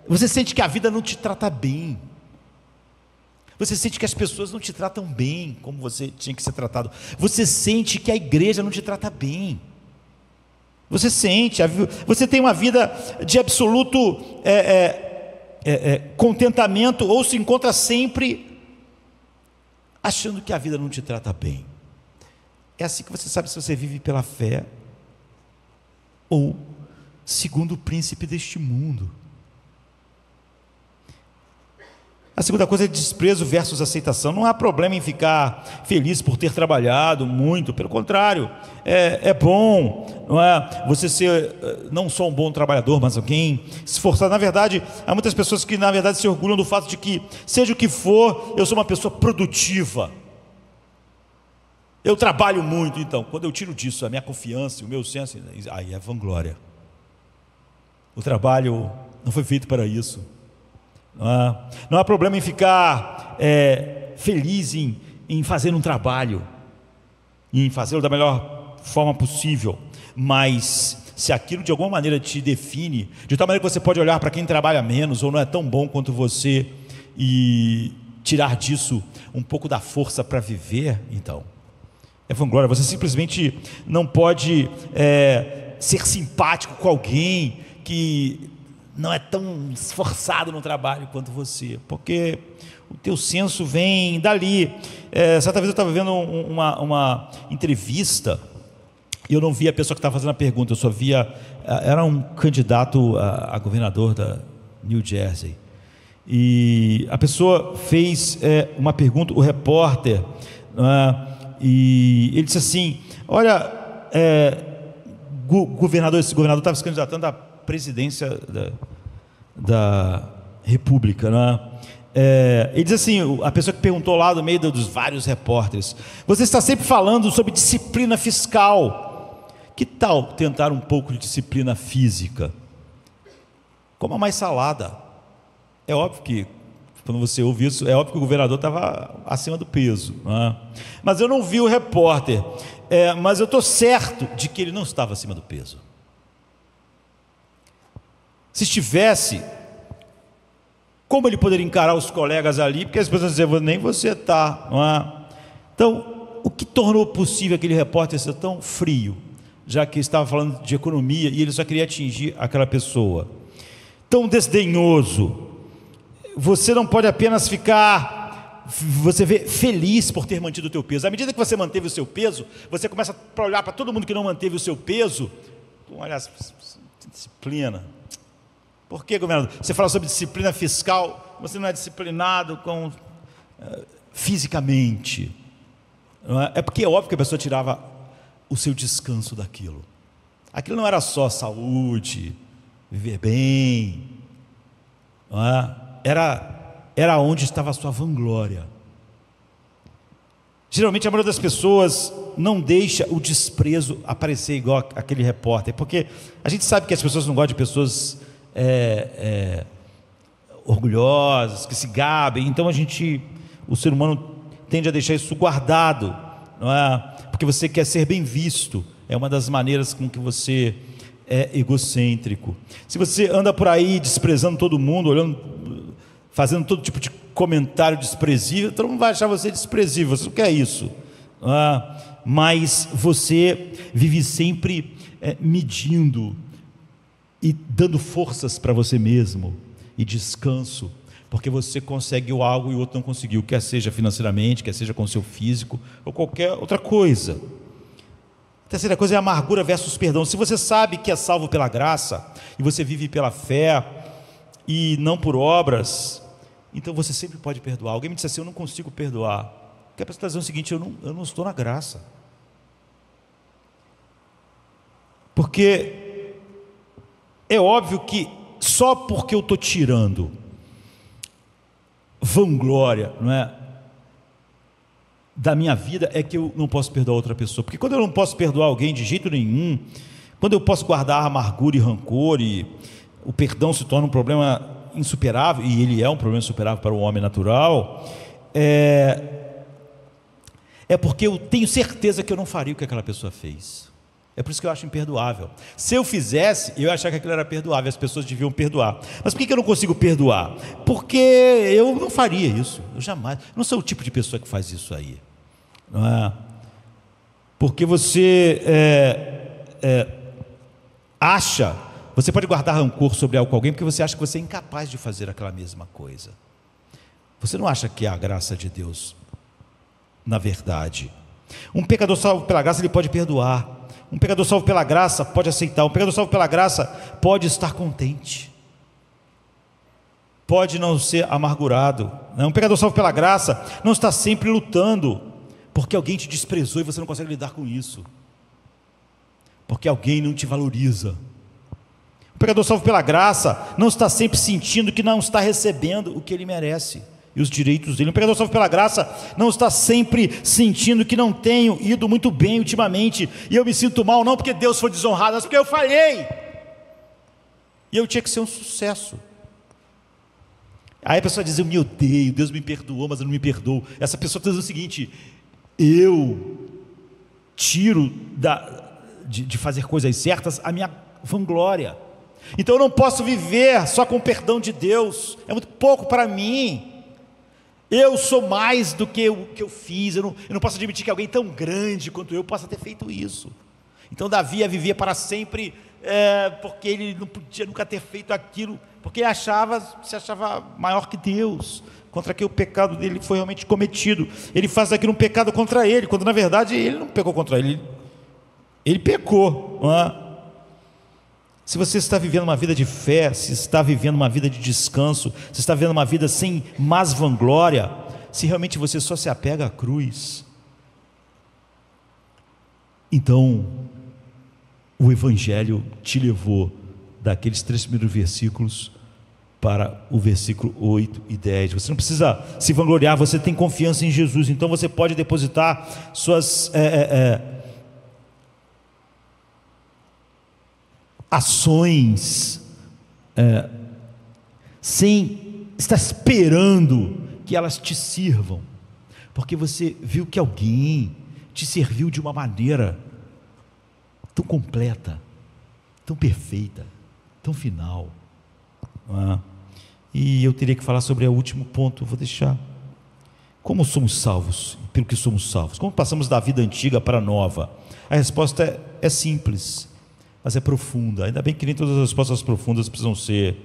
[SPEAKER 1] você sente que a vida não te trata bem, você sente que as pessoas não te tratam bem, como você tinha que ser tratado, você sente que a igreja não te trata bem, você tem uma vida de absoluto contentamento, ou se encontra sempre achando que a vida não te trata bem. É assim que você sabe se você vive pela fé ou segundo o príncipe deste mundo. A segunda coisa é desprezo versus aceitação. Não há problema em ficar feliz por ter trabalhado muito, pelo contrário, é bom, não é? Você ser não só um bom trabalhador, mas alguém esforçado. Na verdade, há muitas pessoas que na verdade se orgulham do fato de que, seja o que for, eu sou uma pessoa produtiva. Eu trabalho muito, então, quando eu tiro disso a minha confiança, o meu senso, aí é vanglória. O trabalho não foi feito para isso. Não há problema em ficar feliz em fazer um trabalho, em fazê-lo da melhor forma possível, mas se aquilo de alguma maneira te define, de tal maneira que você pode olhar para quem trabalha menos ou não é tão bom quanto você e tirar disso um pouco da força para viver, então é vanglória. Você simplesmente não pode ser simpático com alguém que não é tão esforçado no trabalho quanto você, porque o teu senso vem dali. Certa vez eu estava vendo uma entrevista e eu não vi a pessoa que estava fazendo a pergunta, eu só via, era um candidato a governador da New Jersey, e a pessoa fez uma pergunta, o repórter, e ele disse assim: olha, esse governador estava se candidatando à presidência da República, né? Ele diz assim, a pessoa que perguntou lá no meio dos vários repórteres: você está sempre falando sobre disciplina fiscal, que tal tentar um pouco de disciplina física? Coma mais salada. É óbvio que quando você ouve isso, é óbvio que o governador estava acima do peso, né? Mas eu não vi o repórter, mas eu estou certo de que ele não estava acima do peso. Se estivesse, como ele poderia encarar os colegas ali? Porque as pessoas diziam: nem você está, não é? Então, o que tornou possível aquele repórter ser tão frio, já que estava falando de economia e ele só queria atingir aquela pessoa? Tão desdenhoso. Você não pode apenas ficar, você vê, feliz por ter mantido o teu peso. À medida que você manteve o seu peso, você começa a olhar para todo mundo que não manteve o seu peso. Olha, disciplina. Por que, governador? Você fala sobre disciplina fiscal, você não é disciplinado fisicamente. Não é? Porque é óbvio que a pessoa tirava o seu descanso daquilo. Aquilo não era só saúde, viver bem, não é? Era onde estava a sua vanglória. Geralmente a maioria das pessoas não deixa o desprezo aparecer igual aquele repórter, porque a gente sabe que as pessoas não gostam de pessoas orgulhosas, que se gabem. Então o ser humano tende a deixar isso guardado, não é? Porque você quer ser bem visto. É uma das maneiras com que você é egocêntrico. Se você anda por aí desprezando todo mundo, fazendo todo tipo de comentário desprezível, todo mundo vai achar você desprezível. Você não quer isso, não é? Mas você vive sempre medindo e dando forças para você mesmo e descanso, porque você conseguiu algo e o outro não conseguiu, quer seja financeiramente, quer seja com o seu físico ou qualquer outra coisa. A terceira coisa é amargura versus perdão. Se você sabe que é salvo pela graça, e você vive pela fé, e não por obras, então você sempre pode perdoar. Alguém me disse assim: eu não consigo perdoar. Quer para dizer o seguinte: eu não estou na graça. Porque é óbvio que só porque eu estou tirando vanglória, não é, da minha vida, é que eu não posso perdoar outra pessoa. Porque quando eu não posso perdoar alguém de jeito nenhum, quando eu posso guardar amargura e rancor, e o perdão se torna um problema insuperável, e ele é um problema insuperável para o homem natural, é porque eu tenho certeza que eu não faria o que aquela pessoa fez. É por isso que eu acho imperdoável. Se eu fizesse, eu ia achar que aquilo era perdoável, as pessoas deviam perdoar. Mas por que eu não consigo perdoar? Porque eu não faria isso, eu jamais. Eu não sou o tipo de pessoa que faz isso aí, não é? Porque você acha, você pode guardar rancor sobre alguém porque você acha que você é incapaz de fazer aquela mesma coisa. Você não acha que é a graça de Deus, na verdade. Um pecador salvo pela graça, ele pode perdoar. Um pecador salvo pela graça pode aceitar. Um pecador salvo pela graça pode estar contente, pode não ser amargurado. Um pecador salvo pela graça não está sempre lutando porque alguém te desprezou e você não consegue lidar com isso, porque alguém não te valoriza. Um pecador salvo pela graça não está sempre sentindo que não está recebendo o que ele merece e os direitos dele. Um pecador salvo pela graça não está sempre sentindo que não tenho ido muito bem ultimamente, e eu me sinto mal, não porque Deus foi desonrado, mas porque eu falhei, e eu tinha que ser um sucesso. Aí a pessoa diz: eu me odeio, Deus me perdoou, mas eu não me perdoo. Essa pessoa está dizendo o seguinte: eu tiro de fazer coisas certas a minha vanglória, então eu não posso viver só com o perdão de Deus, é muito pouco para mim. Eu sou mais do que o que eu fiz, eu não posso admitir que alguém tão grande quanto eu possa ter feito isso. Então Davi vivia para sempre, porque ele não podia nunca ter feito aquilo, porque ele se achava maior que Deus, contra quem o pecado dele foi realmente cometido. Ele faz daquilo um pecado contra ele, quando na verdade ele não pecou contra ele, ele pecou, não é? Se você está vivendo uma vida de fé, se está vivendo uma vida de descanso, se está vivendo uma vida sem mais vanglória, se realmente você só se apega à cruz, então o Evangelho te levou daqueles 3 primeiros versículos para o versículo 8 e 10. Você não precisa se vangloriar, você tem confiança em Jesus, então você pode depositar suas ações sem estar esperando que elas te sirvam, porque você viu que alguém te serviu de uma maneira tão completa, tão perfeita, tão final, não é? E eu teria que falar sobre o último ponto, vou deixar. Como somos salvos? Pelo que somos salvos? Como passamos da vida antiga para a nova? A resposta é simples, mas é profunda. Ainda bem que nem todas as respostas profundas precisam ser.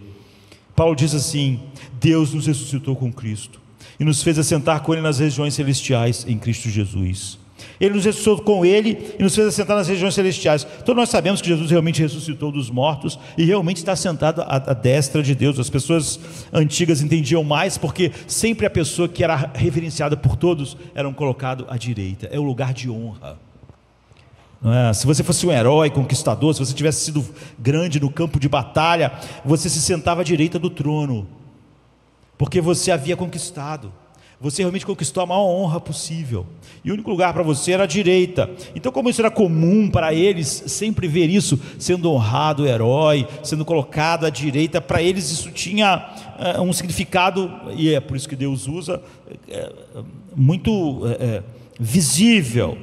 [SPEAKER 1] Paulo diz assim: Deus nos ressuscitou com Cristo e nos fez assentar com Ele nas regiões celestiais em Cristo Jesus. Ele nos ressuscitou com Ele e nos fez assentar nas regiões celestiais. Então nós sabemos que Jesus realmente ressuscitou dos mortos e realmente está sentado à destra de Deus. As pessoas antigas entendiam mais, porque sempre a pessoa que era reverenciada por todos era colocado à direita. É o lugar de honra. Se você fosse um herói, conquistador, se você tivesse sido grande no campo de batalha, você se sentava à direita do trono, porque você havia conquistado, você realmente conquistou a maior honra possível, e o único lugar para você era a direita. Então, como isso era comum para eles, sempre ver isso sendo honrado, o herói, sendo colocado à direita, para eles isso tinha um significado, e é por isso que Deus usa, muito visível.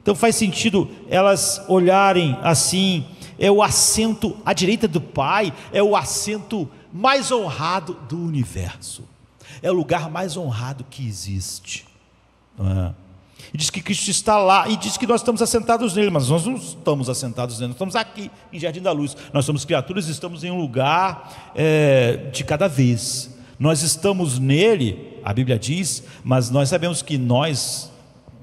[SPEAKER 1] Então faz sentido elas olharem assim. É o assento à direita do Pai, é o assento mais honrado do universo, é o lugar mais honrado que existe, e diz que Cristo está lá, e diz que nós estamos assentados nele, mas nós não estamos assentados nele, nós estamos aqui em Jardim da Luz, nós somos criaturas e estamos em um lugar de cada vez. Nós estamos nele, a Bíblia diz, mas nós sabemos que nós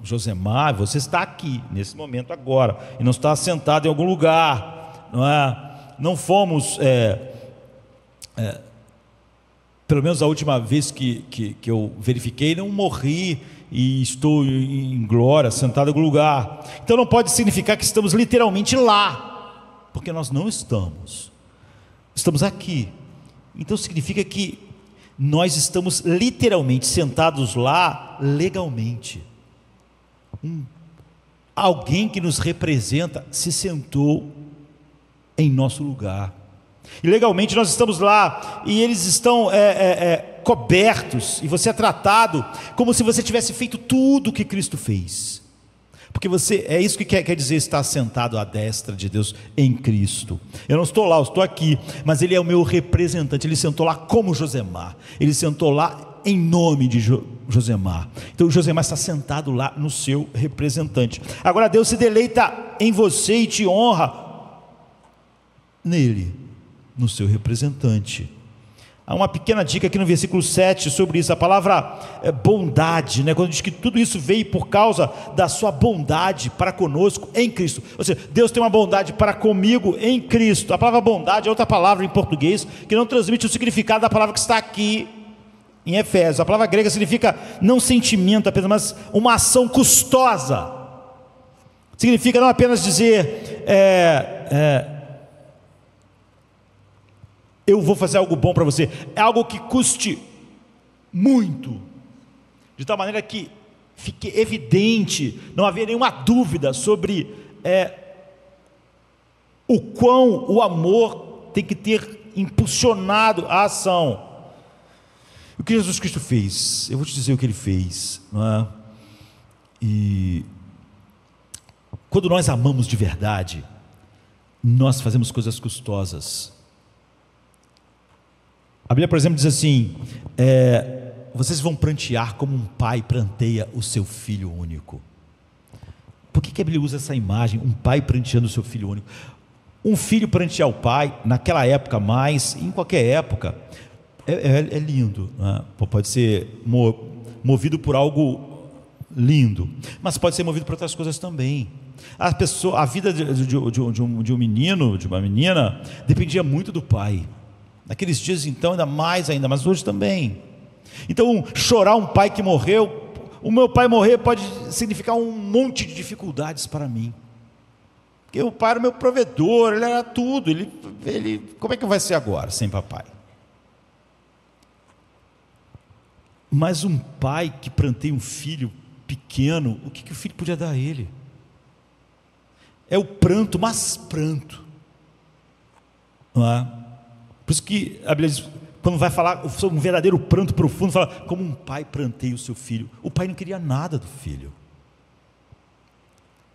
[SPEAKER 1] Josemar, você está aqui, nesse momento agora, e não está sentado em algum lugar, não é? Não fomos, pelo menos a última vez que eu verifiquei, não morri e estou em glória, sentado em algum lugar. Então não pode significar que estamos literalmente lá, porque nós não estamos. Estamos aqui. Então significa que nós estamos literalmente sentados lá legalmente. Alguém que nos representa se sentou em nosso lugar. E legalmente nós estamos lá e eles estão cobertos, e você é tratado como se você tivesse feito tudo o que Cristo fez. Porque você, é isso que quer dizer estar sentado à destra de Deus em Cristo. Eu não estou lá, eu estou aqui, mas Ele é o meu representante. Ele sentou lá como Josemar, Ele sentou lá em nome de Josemar. Então Josemar está sentado lá no seu representante. Agora Deus se deleita em você e te honra nele, no seu representante. Há uma pequena dica aqui no versículo 7 sobre isso, a palavra bondade, né? Quando diz que tudo isso veio por causa da sua bondade para conosco em Cristo. Ou seja, Deus tem uma bondade para comigo em Cristo. A palavra bondade é outra palavra em português que não transmite o significado da palavra que está aqui em Efésios. A palavra grega significa não sentimento apenas, mas uma ação custosa. Significa não apenas dizer eu vou fazer algo bom para você, é algo que custe muito, de tal maneira que fique evidente, não haver nenhuma dúvida sobre o quão o amor tem que ter impulsionado a ação. O que Jesus Cristo fez? Eu vou te dizer o que Ele fez, não é? E quando nós amamos de verdade, nós fazemos coisas custosas. A Bíblia, por exemplo, diz assim: vocês vão prantear como um pai pranteia o seu filho único. Por que a Bíblia usa essa imagem, um pai pranteando o seu filho único? Um filho prantear o pai, naquela época mais, em qualquer época, é lindo, né? Pode ser movido por algo lindo, mas pode ser movido por outras coisas também. A vida de um menino, de uma menina, dependia muito do pai. Naqueles dias então ainda mais ainda, mas hoje também. Então chorar um pai que morreu, o meu pai morrer pode significar um monte de dificuldades para mim, porque o pai era o meu provedor, ele era tudo, ele como é que vai ser agora sem papai? Mas um pai que pranteia um filho pequeno, o que o filho podia dar a ele? É o pranto, mas pranto, não é? Por isso que a Bíblia diz, quando vai falar sobre um verdadeiro pranto profundo, fala como um pai pranteia o seu filho. O pai não queria nada do filho,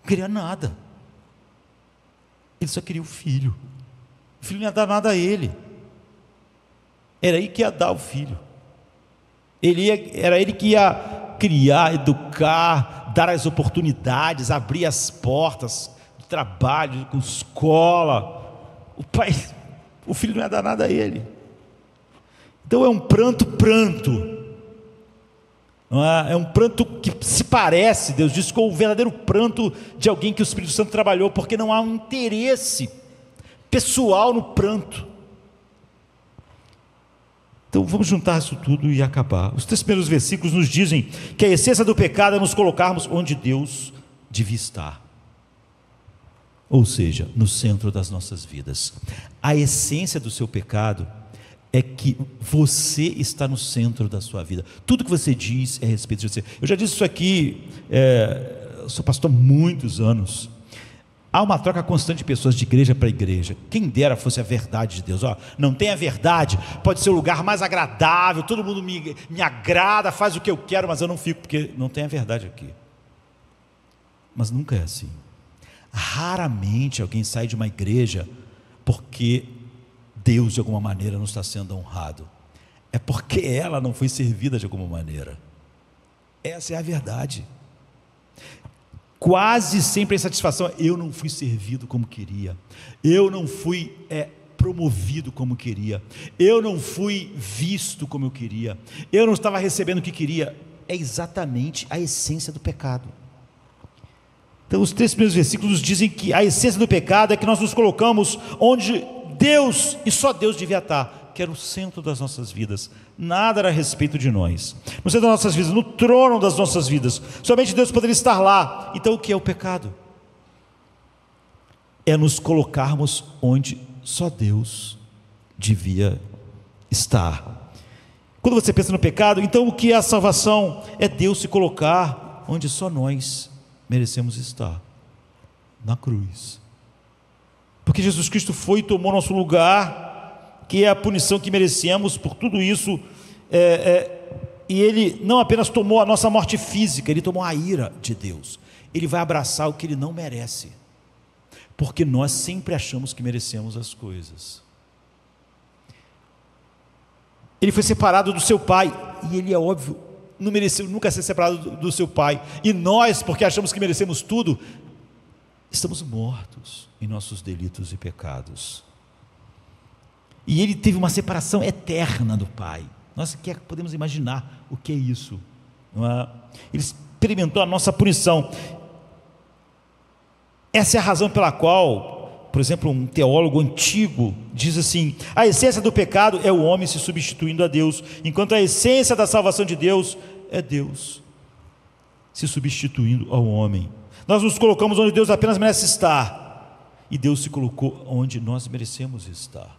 [SPEAKER 1] não queria nada, ele só queria o filho não ia dar nada a ele, era ele que ia dar o filho, era ele que ia criar, educar, dar as oportunidades, abrir as portas do trabalho, com escola. O filho não ia dar nada a ele. Então é um pranto, não é? É um pranto que se parece, Deus diz, com o verdadeiro pranto de alguém que o Espírito Santo trabalhou, porque não há um interesse pessoal no pranto. Então vamos juntar isso tudo e acabar. Os 3 primeiros versículos nos dizem que a essência do pecado é nos colocarmos onde Deus devia estar, ou seja, no centro das nossas vidas. A essência do seu pecado é que você está no centro da sua vida. Tudo que você diz é a respeito de você. Eu já disse isso aqui, eu sou pastor há muitos anos. Há uma troca constante de pessoas de igreja para igreja. Quem dera fosse a verdade de Deus. Não tem a verdade, pode ser o lugar mais agradável, todo mundo me agrada, faz o que eu quero, mas eu não fico, porque não tem a verdade aqui. Mas nunca é assim. Raramente alguém sai de uma igreja porque Deus de alguma maneira não está sendo honrado, é porque ela não foi servida de alguma maneira. Essa é a verdade. Quase sempre a insatisfação: eu não fui servido como queria, eu não fui promovido como queria, eu não fui visto como eu queria, eu não estava recebendo o que queria. É exatamente a essência do pecado. Então, os 3 primeiros versículos dizem que a essência do pecado é que nós nos colocamos onde Deus, e só Deus devia estar, que era o centro das nossas vidas. Nada era a respeito de nós. No centro das nossas vidas, no trono das nossas vidas. Somente Deus poderia estar lá. Então, o que é o pecado? É nos colocarmos onde só Deus devia estar. Quando você pensa no pecado, então o que é a salvação? É Deus se colocar onde só nós merecemos estar, na cruz. Porque Jesus Cristo foi e tomou nosso lugar, que é a punição que merecemos por tudo isso, e Ele não apenas tomou a nossa morte física, Ele tomou a ira de Deus. Ele vai abraçar o que Ele não merece, porque nós sempre achamos que merecemos as coisas. Ele foi separado do seu pai, e Ele, é óbvio, não mereceu nunca ser separado do seu pai, e nós, porque achamos que merecemos tudo, estamos mortos em nossos delitos e pecados. E Ele teve uma separação eterna do pai. Nós podemos imaginar o que é isso, não é? Ele experimentou a nossa punição. Essa é a razão pela qual, por exemplo, um teólogo antigo diz assim: a essência do pecado é o homem se substituindo a Deus, enquanto a essência da salvação de Deus é Deus se substituindo ao homem. Nós nos colocamos onde Deus apenas merece estar, e Deus se colocou onde nós merecemos estar.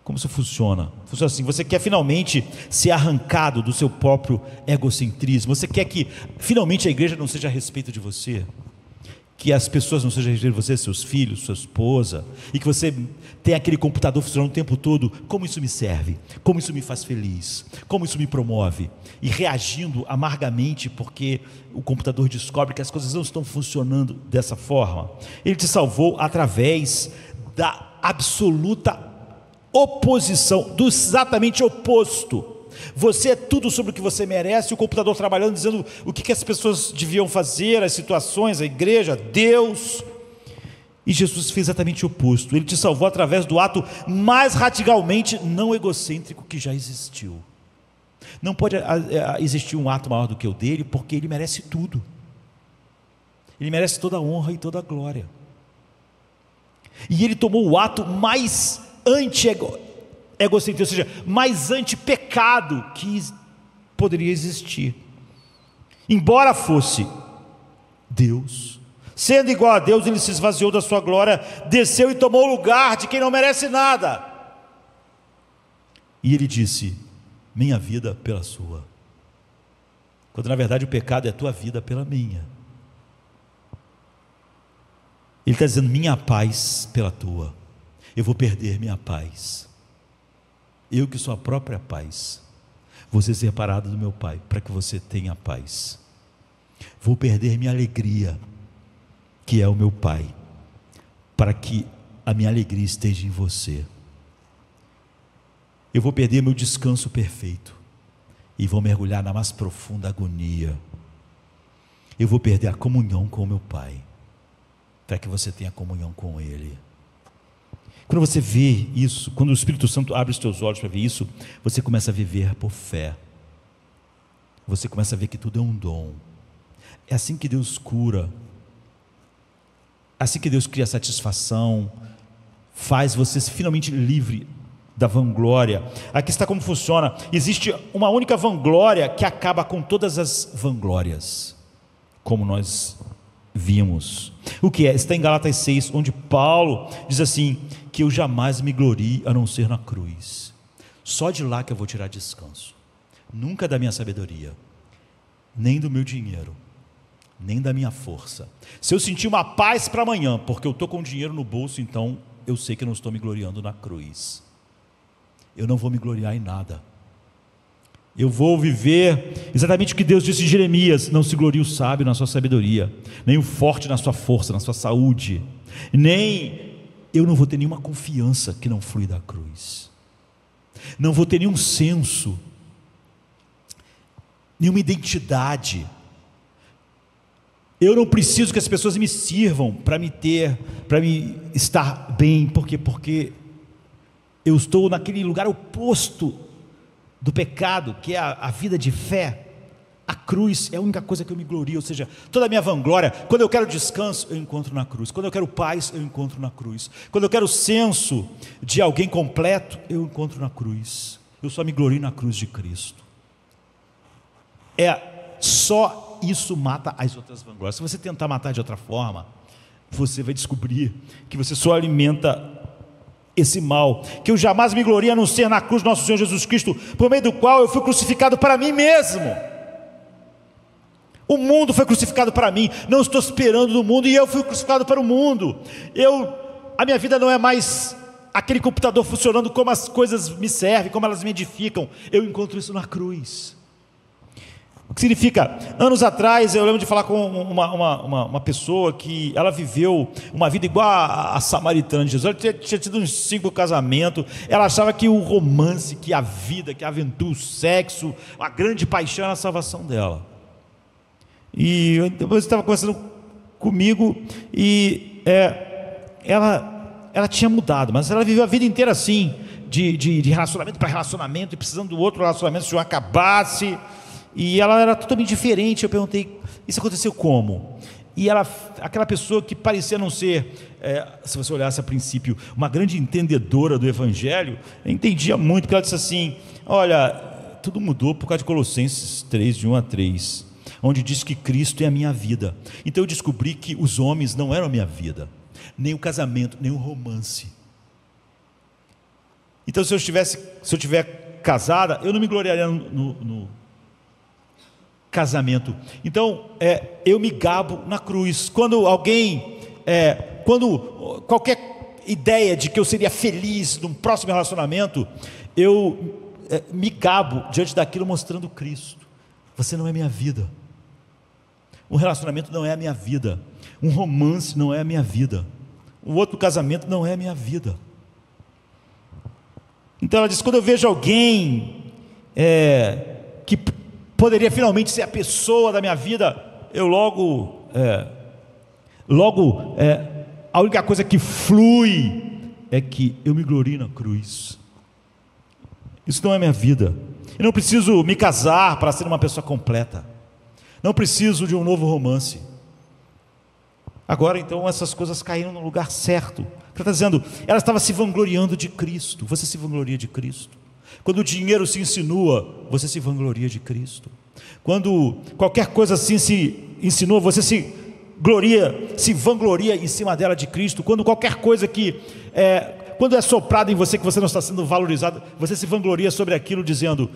[SPEAKER 1] Como isso funciona? Funciona assim: você quer finalmente ser arrancado do seu próprio egocentrismo, você quer que finalmente a igreja não seja a respeito de você, que as pessoas não sejam a respeito de você, seus filhos, sua esposa, e que você tenha aquele computador funcionando o tempo todo. Como isso me serve? Como isso me faz feliz? Como isso me promove? E reagindo amargamente porque o computador descobre que as coisas não estão funcionando dessa forma. Ele te salvou através da absoluta oposição, do exatamente oposto. Você é tudo sobre o que você merece, o computador trabalhando, dizendo o que as pessoas deviam fazer, as situações, a igreja, Deus. E Jesus fez exatamente o oposto. Ele te salvou através do ato mais radicalmente não egocêntrico que já existiu. Não pode existir um ato maior do que o dele, porque ele merece tudo. Ele merece toda a honra e toda a glória. E ele tomou o ato mais egocêntrico, ou seja, mais antipecado que poderia existir. Embora fosse Deus, sendo igual a Deus, ele se esvaziou da sua glória, desceu e tomou o lugar de quem não merece nada. E ele disse: minha vida pela sua, quando na verdade o pecado é a tua vida pela minha. Ele está dizendo: minha paz pela tua. Eu vou perder minha paz, eu que sou a própria paz, vou ser separado do meu Pai, para que você tenha paz. Vou perder minha alegria, que é o meu Pai, para que a minha alegria esteja em você. Eu vou perder meu descanso perfeito, e vou mergulhar na mais profunda agonia. Eu vou perder a comunhão com o meu Pai, para que você tenha comunhão com Ele. Quando você vê isso, quando o Espírito Santo abre os teus olhos para ver isso, você começa a viver por fé. Você começa a ver que tudo é um dom. É assim que Deus cura, assim que Deus cria satisfação, faz você finalmente livre da vanglória. Aqui está como funciona: existe uma única vanglória que acaba com todas as vanglórias, como nós vimos. O que é? Está em Gálatas 6, onde Paulo diz assim: que eu jamais me glorie a não ser na cruz. Só de lá que eu vou tirar descanso, nunca da minha sabedoria, nem do meu dinheiro, nem da minha força. Se eu sentir uma paz para amanhã, porque eu estou com dinheiro no bolso, então eu sei que eu não estou me gloriando na cruz. Eu não vou me gloriar em nada. Eu vou viver exatamente o que Deus disse em Jeremias: não se glorie o sábio na sua sabedoria, nem o forte na sua força, na sua saúde, nem eu não vou ter nenhuma confiança que não flui da cruz, não vou ter nenhum senso, nenhuma identidade. Eu não preciso que as pessoas me sirvam para me estar bem, porque eu estou naquele lugar oposto do pecado, que é a vida de fé. A cruz é a única coisa que eu me glorio, ou seja, toda a minha vanglória. Quando eu quero descanso, eu encontro na cruz. Quando eu quero paz, eu encontro na cruz. Quando eu quero senso de alguém completo, eu encontro na cruz. Eu só me glorio na cruz de Cristo. Só isso mata as outras vanglórias. Se você tentar matar de outra forma, você vai descobrir que você só alimenta esse mal. Que eu jamais me glorio a não ser na cruz do nosso Senhor Jesus Cristo, por meio do qual eu fui crucificado para mim mesmo. O mundo foi crucificado para mim, não estou esperando do mundo, e eu fui crucificado para o mundo. A minha vida não é mais aquele computador funcionando como as coisas me servem, como elas me edificam. Eu encontro isso na cruz. O que significa? Anos atrás eu lembro de falar com uma pessoa que ela viveu uma vida igual a samaritana de Jesus. Ela tinha tido uns 5 casamentos. Ela achava que o romance, que a vida, que a aventura, o sexo, a grande paixão era a salvação dela. E depois estava conversando comigo e ela tinha mudado, mas ela viveu a vida inteira assim, de relacionamento para relacionamento, e precisando do outro relacionamento se um acabasse, e ela era totalmente diferente. Eu perguntei, isso aconteceu como? E ela, aquela pessoa que parecia não ser, se você olhasse a princípio, uma grande entendedora do Evangelho, entendia muito, porque ela disse assim: olha, tudo mudou por causa de Colossenses 3, de 1 a 3, onde diz que Cristo é a minha vida. Então eu descobri que os homens não eram a minha vida, nem o casamento, nem o romance. Então se eu estiver casada, eu não me gloriaria no casamento. Então eu me gabo na cruz. Quando qualquer ideia de que eu seria feliz num próximo relacionamento, eu me gabo diante daquilo, mostrando Cristo. Você não é minha vida. Um relacionamento não é a minha vida. Um romance não é a minha vida. Um outro casamento não é a minha vida. Então ela diz: quando eu vejo alguém que poderia finalmente ser a pessoa da minha vida, eu a única coisa que flui é que eu me glorio na cruz. Isso não é minha vida. Eu não preciso me casar para ser uma pessoa completa. Não preciso de um novo romance. Agora então essas coisas caíram no lugar certo. Ela está dizendo, ela estava se vangloriando de Cristo. Você se vangloria de Cristo? Quando o dinheiro se insinua, você se vangloria de Cristo? Quando qualquer coisa assim se insinua, você se vangloria em cima dela de Cristo? Quando qualquer coisa quando é soprado em você que você não está sendo valorizado, você se vangloria sobre aquilo, dizendo: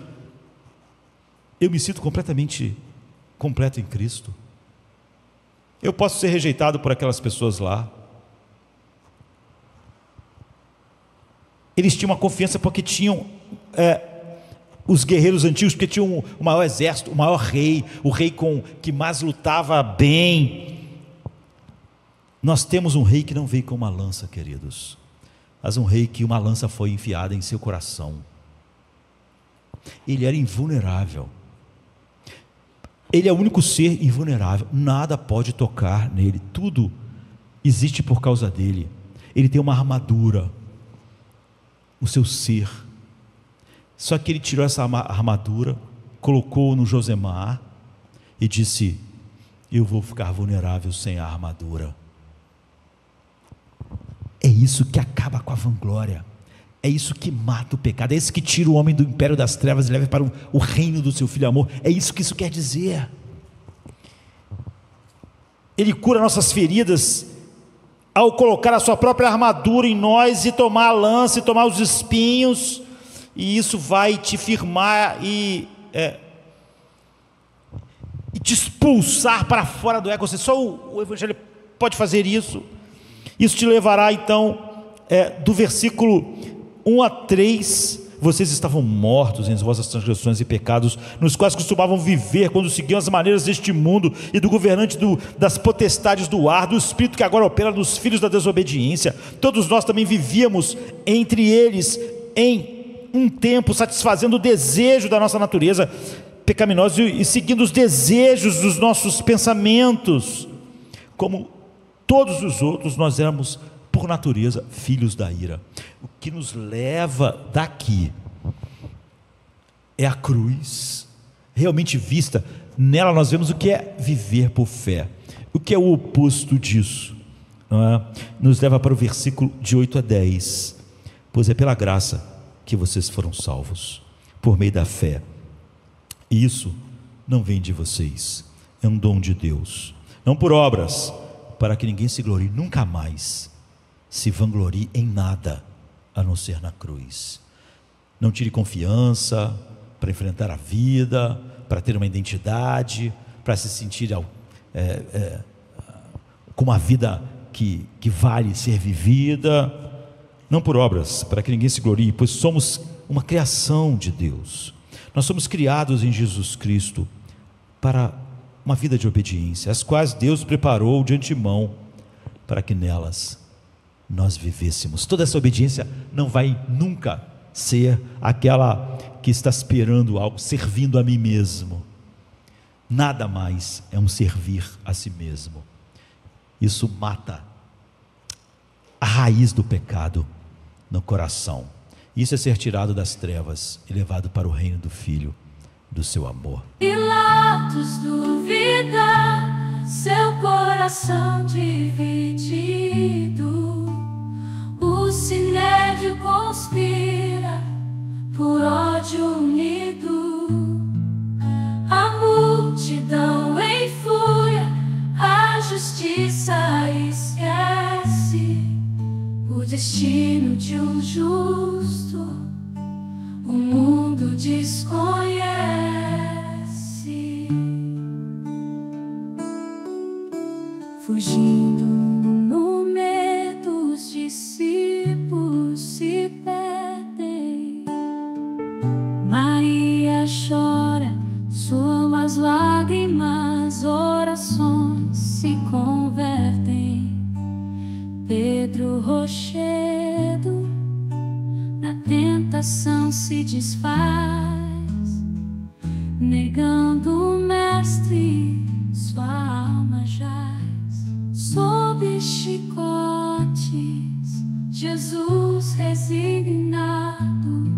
[SPEAKER 1] eu me sinto completamente completo em Cristo. Eu posso ser rejeitado por aquelas pessoas lá. Eles tinham uma confiança porque tinham os guerreiros antigos, porque tinham o maior exército, o maior rei, o rei que mais lutava bem. Nós temos um rei que não veio com uma lança, queridos, mas um rei que uma lança foi enfiada em seu coração. Ele era invulnerável. Ele é o único ser invulnerável, nada pode tocar nele, tudo existe por causa dele. Ele tem uma armadura, o seu ser. Só que ele tirou essa armadura, colocou no Josemar e disse: eu vou ficar vulnerável sem a armadura. É isso que acaba com a vanglória. É isso que mata o pecado. É isso que tira o homem do império das trevas e leva para o reino do seu Filho amor. É isso que isso quer dizer. Ele cura nossas feridas ao colocar a sua própria armadura em nós e tomar a lança e tomar os espinhos, e isso vai te firmar e te expulsar para fora do ego. Só o Evangelho pode fazer isso. Isso te levará então do versículo 1 a 3, vocês estavam mortos em vossas transgressões e pecados, nos quais costumavam viver quando seguiam as maneiras deste mundo e do governante das potestades do ar, do espírito que agora opera nos filhos da desobediência. Todos nós também vivíamos entre eles em um tempo, satisfazendo o desejo da nossa natureza pecaminosa e seguindo os desejos dos nossos pensamentos. Como todos os outros, nós éramos por natureza filhos da ira. O que nos leva daqui é a cruz, realmente vista, nela nós vemos o que é viver por fé. O que é o oposto disso? Não é? Nos leva para o versículo de 8 a 10. Pois é pela graça que vocês foram salvos, por meio da fé. E isso não vem de vocês, é um dom de Deus, não por obras, para que ninguém se glorie. Nunca mais se vanglorie em nada, a não ser na cruz. Não tire confiança para enfrentar a vida, para ter uma identidade, para se sentir com uma vida que vale ser vivida, não por obras, para que ninguém se glorie, pois somos uma criação de Deus. Nós somos criados em Jesus Cristo para uma vida de obediência, as quais Deus preparou de antemão para que nelas nós vivêssemos. Toda essa obediência não vai nunca ser aquela que está esperando algo, servindo a mim mesmo. Nada mais é um servir a si mesmo. Isso mata a raiz do pecado no coração. Isso é ser tirado das trevas e levado para o reino do Filho do seu amor.
[SPEAKER 2] Pilatos duvida, seu coração dividido. O sinédrio conspira, por ódio unido. A multidão em fúria, a justiça esquece o destino de um justo. O mundo desconhece. Fugindo no medo, os discípulos se perdem. Maria chora, suas lágrimas, orações se convertem. Pedro rochedo, na tentação se desfaz, negando o mestre, sua alma jaz. Sob chicotes, Jesus resignado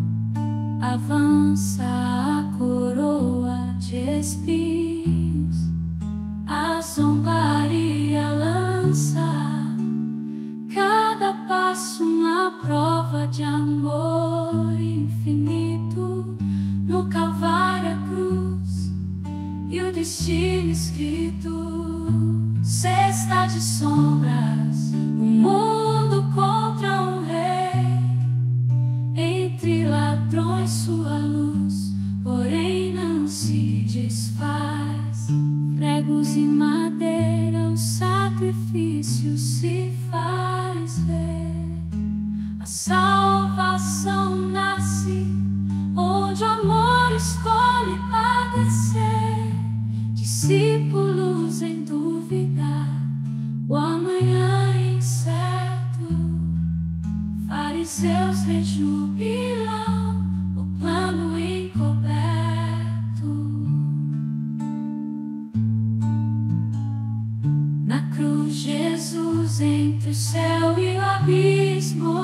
[SPEAKER 2] avança a coroa de espinhos, a zombaria lança. Cada passo uma prova de amor infinito. No Calvário a cruz e o destino escrito. Cesta de sombras, o mundo contra um rei. Entre ladrões sua luz, porém não se desfaz. Pregos e madeira, o sacrifício se faz ver. A salvação nasce onde o amor escolhe padecer. Discípulos em dúvida, o amanhã incerto. Fariseus rejubilam o plano encoberto. Na cruz Jesus entre o céu e o abismo,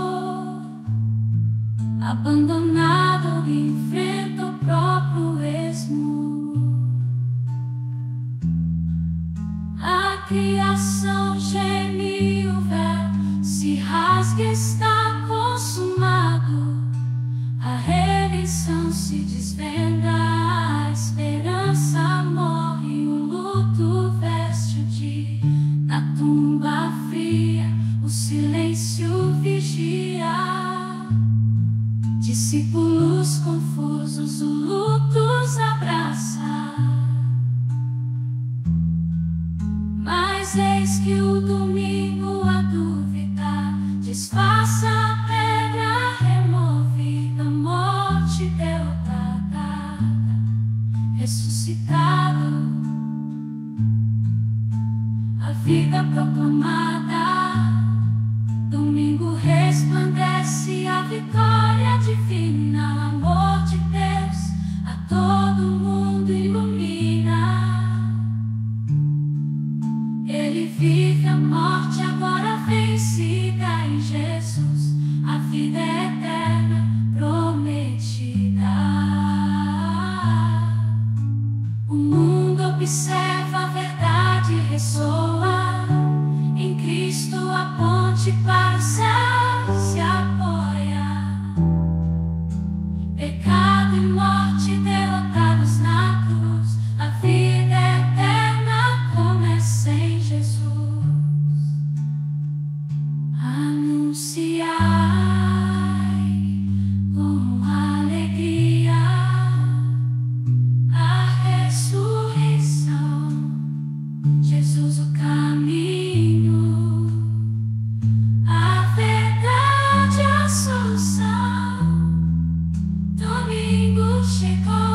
[SPEAKER 2] abandonado, enfrenta o próprio esmo. A criação geme, o véu se rasga, está consumado. A redenção se desvenda, a esperança morre, o luto veste o dia. Na tumba fria, o silêncio vigia. Discípulos confusos, o luto os abraça. Mas eis que o domingo a dúvida disfarça a pedra removida, a morte derrotada, ressuscitado, a vida proclamada. Domingo resplandece a vitória divina, o amor de Deus a todo mundo ilumina. Ele vive, a morte agora vencida em Jesus. Observa, a verdade ressoa. Em Cristo a ponte para o céu se apoia. Pecado e morte derrotados na cruz. A vida eterna começa em Jesus. Anunciai com alegria a ressurreição. Jesus o caminho, a verdade, a solução. Domingo chegou.